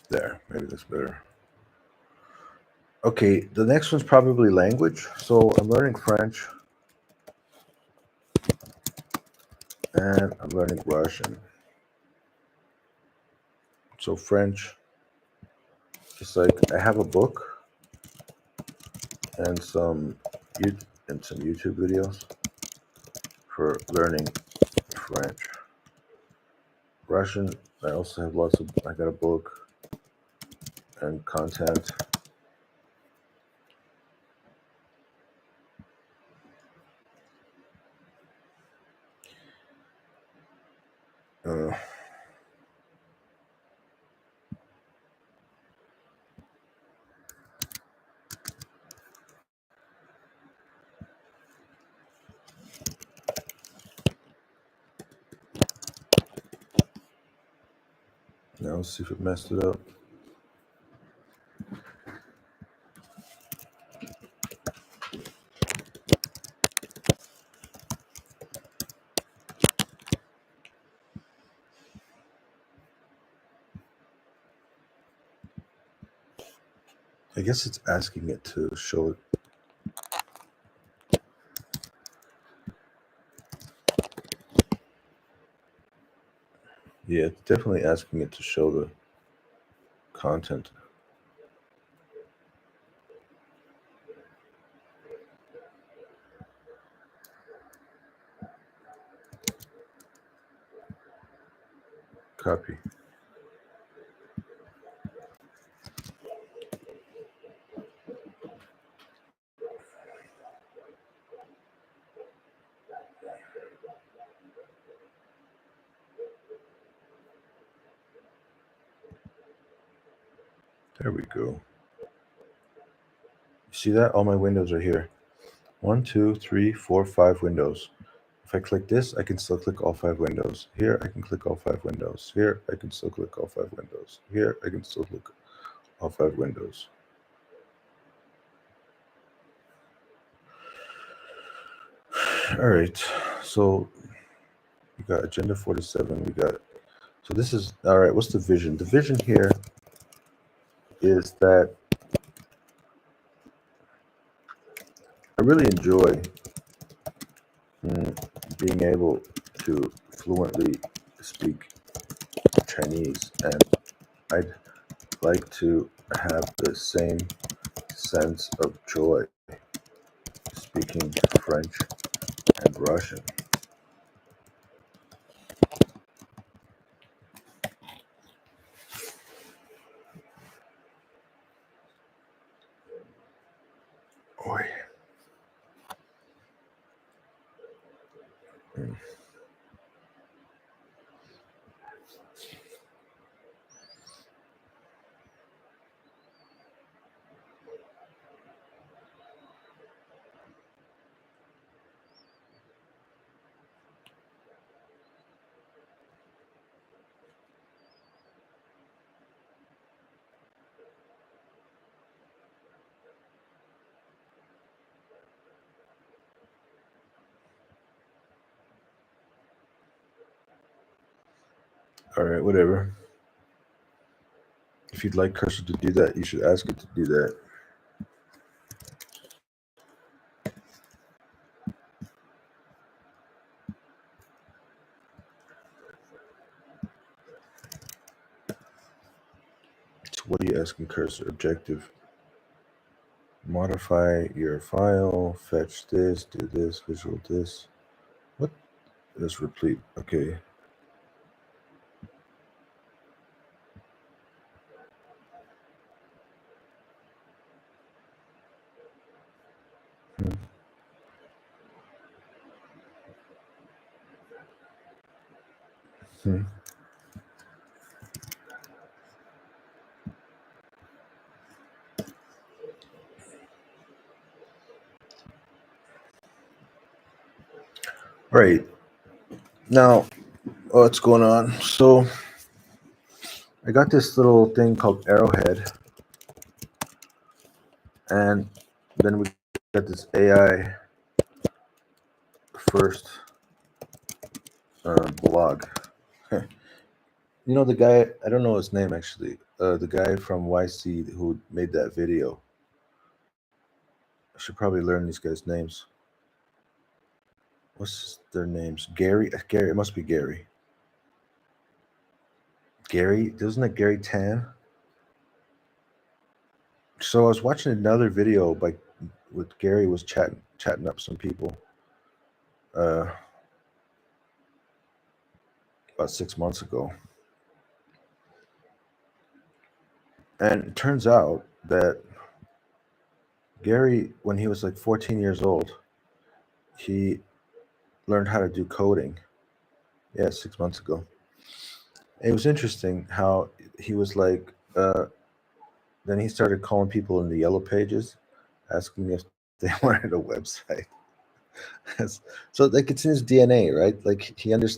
there. Maybe that's better. Okay, the next one's probably language. So I'm learning French and I'm learning Russian. So French, it's like I have a book and some YouTube videos for learning French. Russian, I also have I got a book and content. Now let's see if it messed it up. I guess it's asking it to show it. Yeah, it's definitely asking it to show the content. Copy. There we go. You see that? All my windows are here. 1, 2, 3, 4, 5 windows. If I click this, I can still click all 5 windows. Here, I can click all 5 windows. Here, I can still click all 5 windows. Here, I can still click all 5 windows. All right, so We got Agenda 47. We got, so this is, all right, what's the vision? The vision here is that I really enjoy being able to fluently speak Chinese, and I'd like to have the same sense of joy speaking French and Russian. Boy. All right, whatever. If you'd like Cursor to do that, you should ask it to do that. So what are you asking Cursor? Objective. Modify your file, fetch this, do this, visual this. What? This replete. Okay. Hmm. Hmm. All right. Now, what's going on? So, I got this little thing called Arrowhead, and then we got this AI first blog. You know the guy? I don't know his name actually. The guy from YC who made that video. I should probably learn these guys' names. What's their names? Gary. Gary. It must be Gary. Gary. Isn't it Gary Tan? So I was watching another video by with Gary was chatting up some people uh, about 6 months ago, and it turns out that Gary, when he was like 14 years old, he learned how to do coding. Yeah, 6 months ago. It was interesting how he was like. Then he started calling people in the yellow pages, asking if they wanted a website. So like it's in his DNA, right? Like he has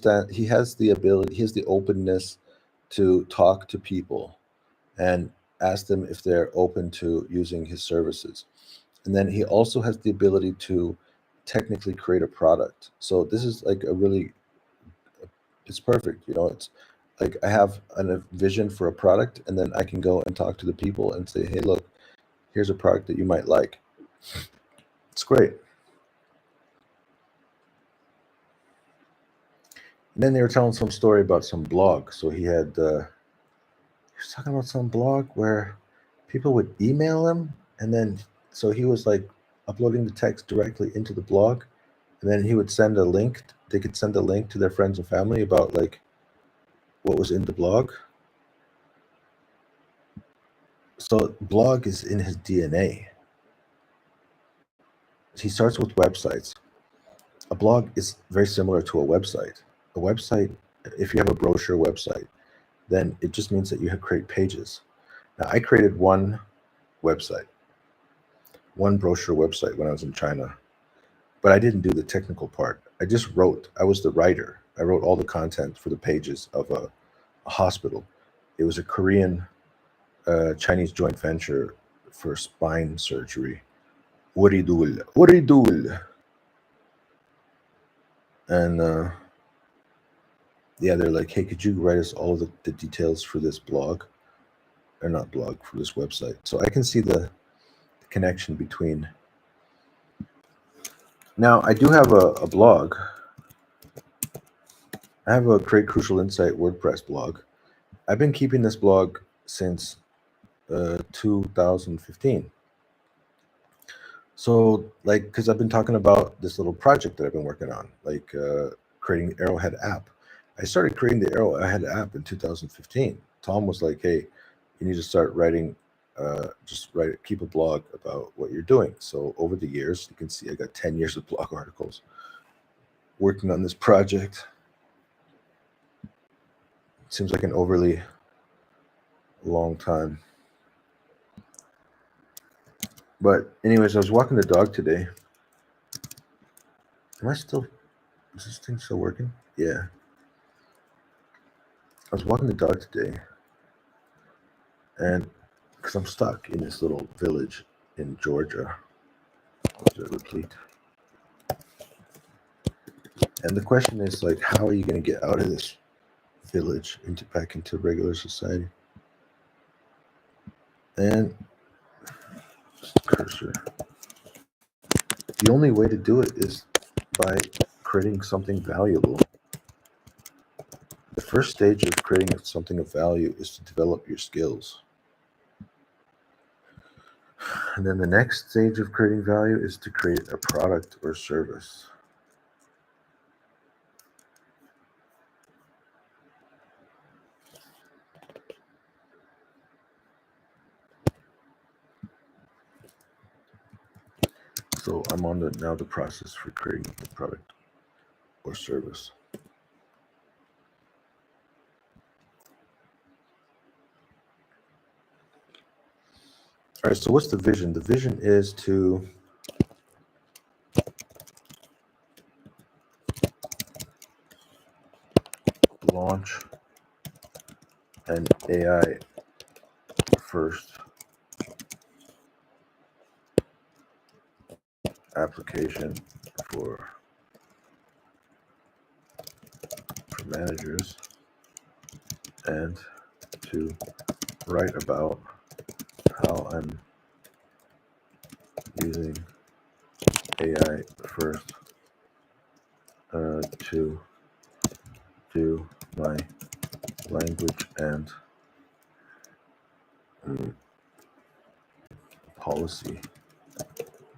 the ability, he has the openness to talk to people and ask them if they're open to using his services. And then he also has the ability to technically create a product. So this is like a really, it's perfect. It's like I have a vision for a product, and then I can go and talk to the people and say, hey, look, here's a product that you might like. It's great. And then they were telling some story about some blog. So he was talking about some blog where people would email him, and then so he was like uploading the text directly into the blog, and then he would send a link. They could send a link to their friends and family about like what was in the blog. So blog is in his DNA. He starts with websites. A blog is very similar to a website. A website, if you have a brochure website, then it just means that you have create pages. Now, I created one website, one brochure website when I was in China, but I didn't do the technical part. I just wrote. I was the writer. I wrote all the content for the pages of a hospital. It was a Korean Chinese joint venture for spine surgery. What do you do? And yeah, they're like, hey, could you write us all of the details for this blog, or not blog, for this website? So I can see the connection between. Now I do have a blog. I have a Create Crucial Insight WordPress blog. I've been keeping this blog since 2015. So, like, because I've been talking about this little project that I've been working on, like creating the Arrowhead app. I started creating the Arrowhead app in 2015. Tom was like, hey, you need to start writing, just write, keep a blog about what you're doing. So, over the years, you can see I got 10 years of blog articles working on this project. Seems like an overly long time. But, anyways, I was walking the dog today. Am I still, is this thing still working? Yeah. I was walking the dog today, and because I'm stuck in this little village in Georgia, replete. And the question is, like, how are you going to get out of this village back into regular society? And cursor. The only way to do it is by creating something valuable. The first stage of creating something of value is to develop your skills. And then the next stage of creating value is to create a product or service. So I'm on the process for creating a product or service. All right, so what's the vision? The vision is to launch an AI first application for managers, and to write about how I'm using AI first to do my language and policy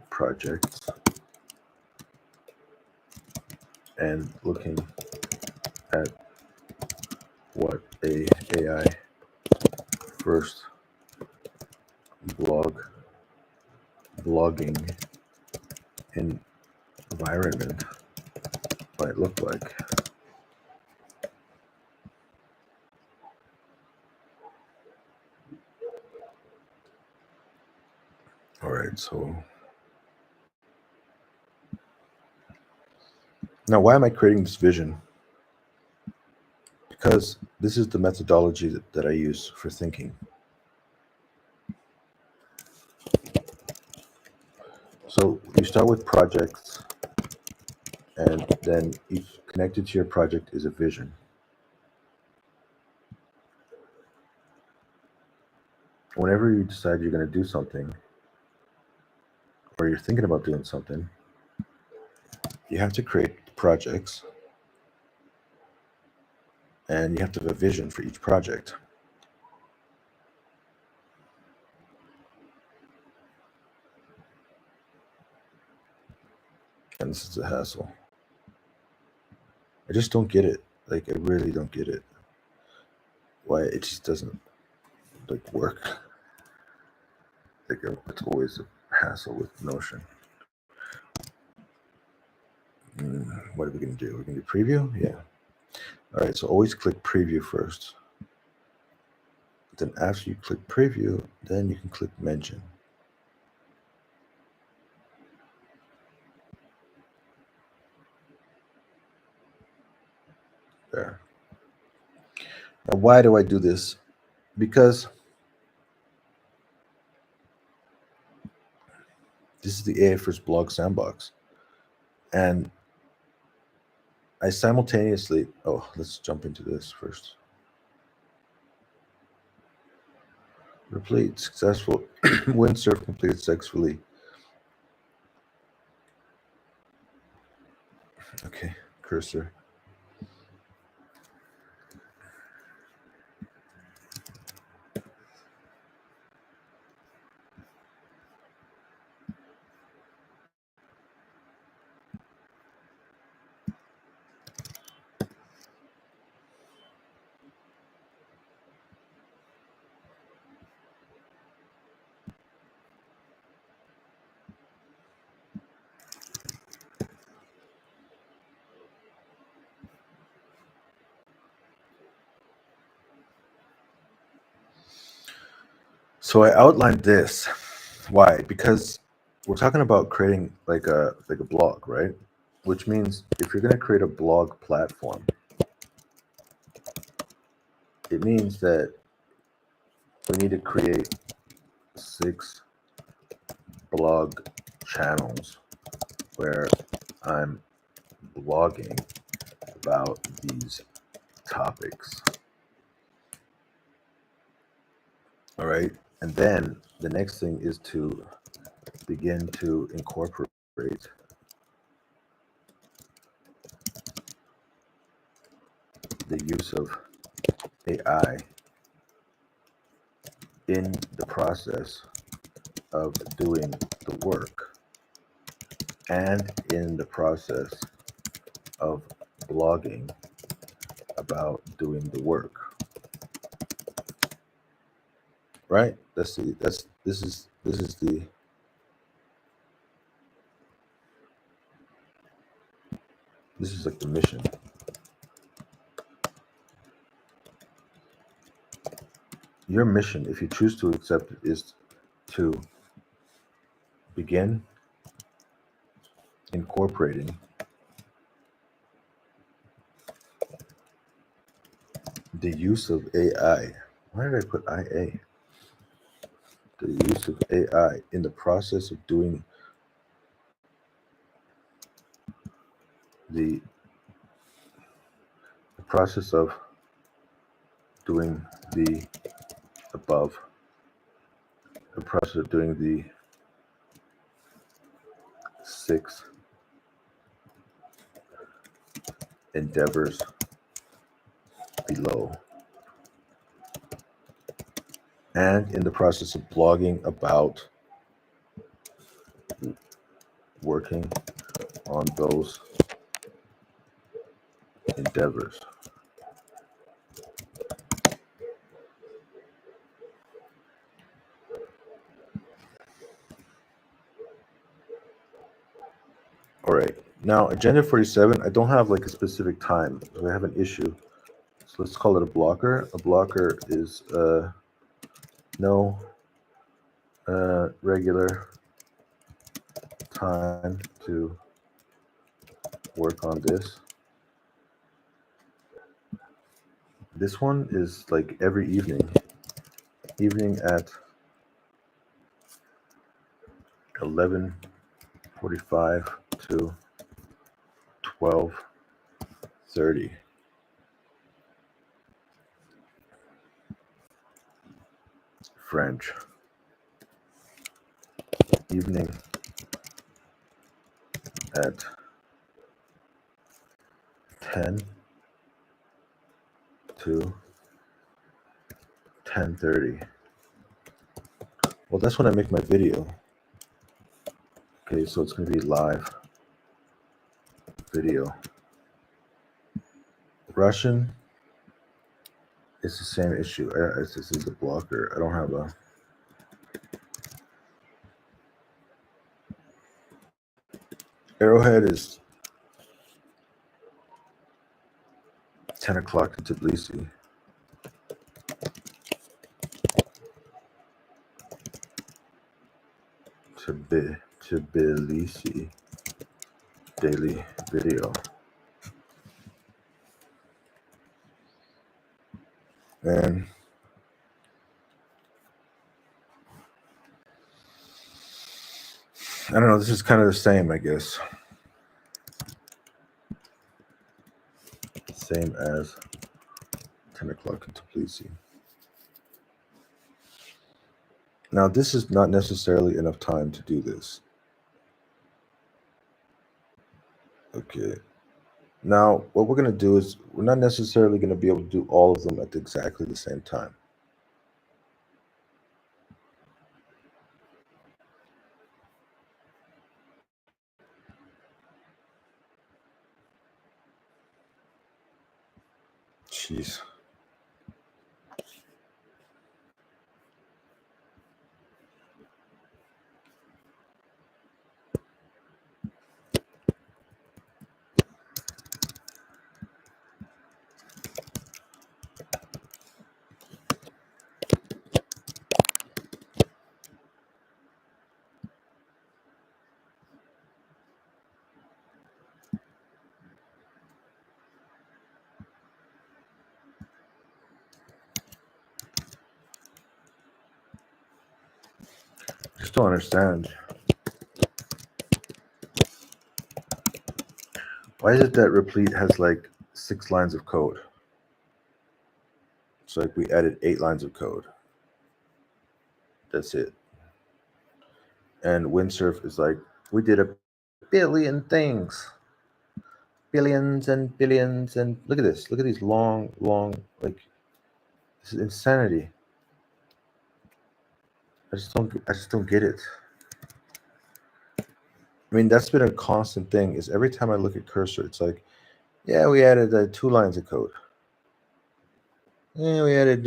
projects, and looking at what a AI first blogging environment might look like. All right, so now why am I creating this vision? Because this is the methodology that I use for thinking. So you start with projects, and then each connected to your project is a vision. Whenever you decide you're going to do something, or you're thinking about doing something, you have to create projects, and you have to have a vision for each project. And this is a hassle. I just don't get it. Like, I really don't get it. Why it just doesn't like work. Like, it's always a hassle with Notion. What are we going to do? We're going to do preview? Yeah. All right, so always click preview first. Then after you click preview, then you can click mention. There. Now, why do I do this? Because this is the AI First Blog Sandbox. And I simultaneously, oh, let's jump into this first. Replete successful windsurf completed successfully. Okay, cursor. So I outlined this. Why? Because we're talking about creating like a blog, right? Which means if you're going to create a blog platform, it means that we need to create 6 blog channels where I'm blogging about these topics. All right. And then the next thing is to begin to incorporate the use of AI in the process of doing the work and in the process of blogging about doing the work. Right? This is the this is like the mission. Your mission, if you choose to accept it, is to begin incorporating the use of AI. Why did I put IA? The use of AI in the process of doing the process of doing the above, the process of doing the 6 endeavors below, and in the process of blogging about working on those endeavors. All right. Now, Agenda 47, I don't have like a specific time. So I have an issue. So let's call it a blocker. A blocker is no regular time to work on this. This one is like every evening at 11:45 to 12:30. French. Evening at 10 to 10:30. Well, that's when I make my video. Okay, so it's going to be live video. Russian is the same issue. This is a blocker. I don't have a. Arrowhead is 10 o'clock in Tbilisi. Tbilisi daily video. And I don't know, this is kind of the same, I guess. same as 10 o'clock into Plessy. Now, this is not necessarily enough time to do this. Okay. Now, what we're going to do is we're not necessarily going to be able to do all of them at exactly the same time. Jeez. I just don't understand. Why is it that Replete has like 6 lines of code? It's like we added 8 lines of code. That's it. And Windsurf is like, we did a billion things. Billions and billions and look at this. Look at these long, like this is insanity. I just don't get it. I mean, that's been a constant thing. Is every time I look at Cursor, it's like, yeah, we added 2 lines of code. Yeah, we added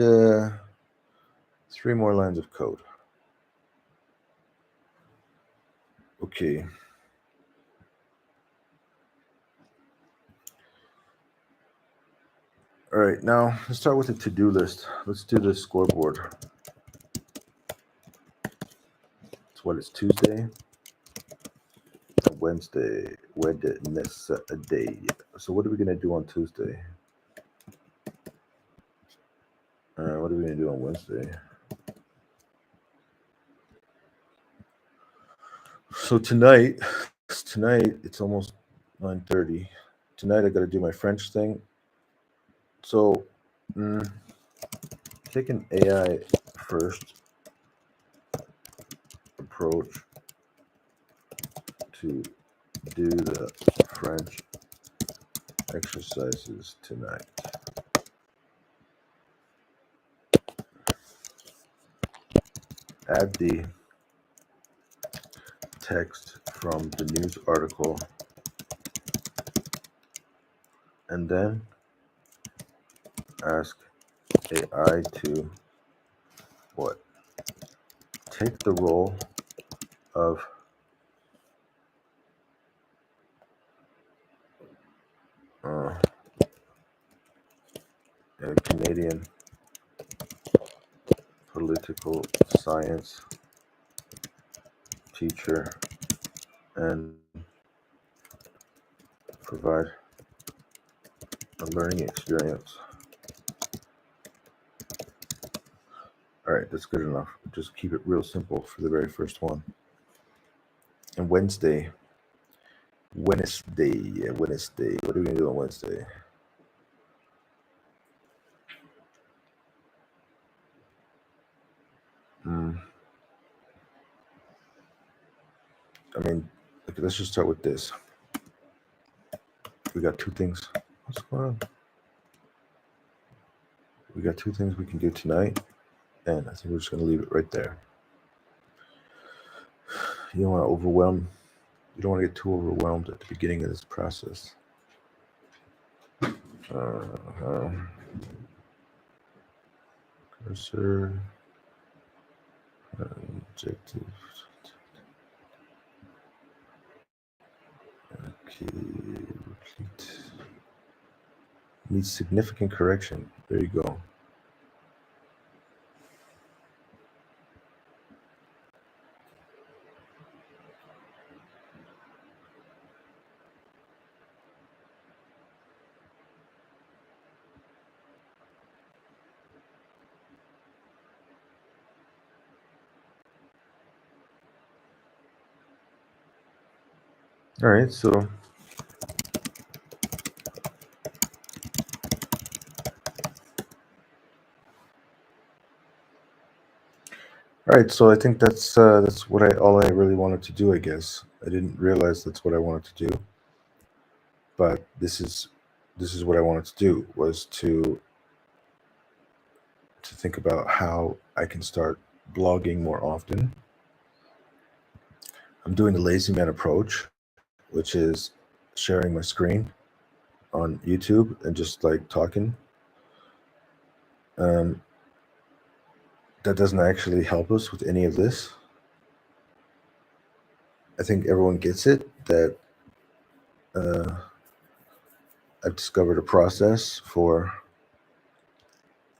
3 more lines of code. Okay. All right, now let's start with the to-do list. Let's do the scoreboard. It's what? It's Tuesday, Wednesday, Wednesday. So what are we gonna do on Tuesday? What are we gonna do on Wednesday? So tonight it's almost 9:30. Tonight I got to do my French thing. So, take an AI first approach to do the French exercises tonight. Add the text from the news article and then ask AI to what? Take the role of a Canadian political science teacher and provide a learning experience. All right, that's good enough. Just keep it real simple for the very first one. And Wednesday. What are we gonna do on Wednesday? I mean, okay, let's just start with this. We got 2 things. What's going on? We got 2 things we can do tonight, and I think we're just gonna leave it right there. You don't want to overwhelm. You don't want to get too overwhelmed at the beginning of this process. Cursor, objective. Okay, repeat. Needs significant correction. There you go. All right, so All right, so I think that's what all I really wanted to do. I guess I didn't realize that's what I wanted to do, but this is what I wanted to do, was to think about how I can start blogging more often. I'm doing the lazy man approach, which is sharing my screen on YouTube and just like talking. Um, that doesn't actually help us with any of this. I think everyone gets it that uh, I've discovered a process for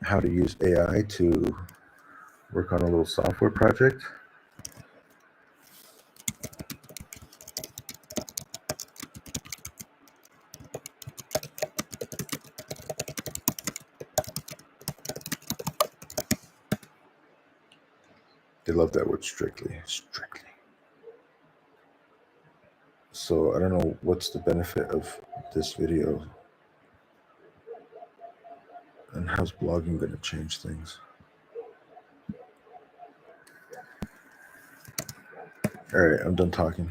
how to use AI to work on a little software project. They love that word, strictly. Strictly. So I don't know what's the benefit of this video, and how's blogging going to change things. All right, I'm done talking.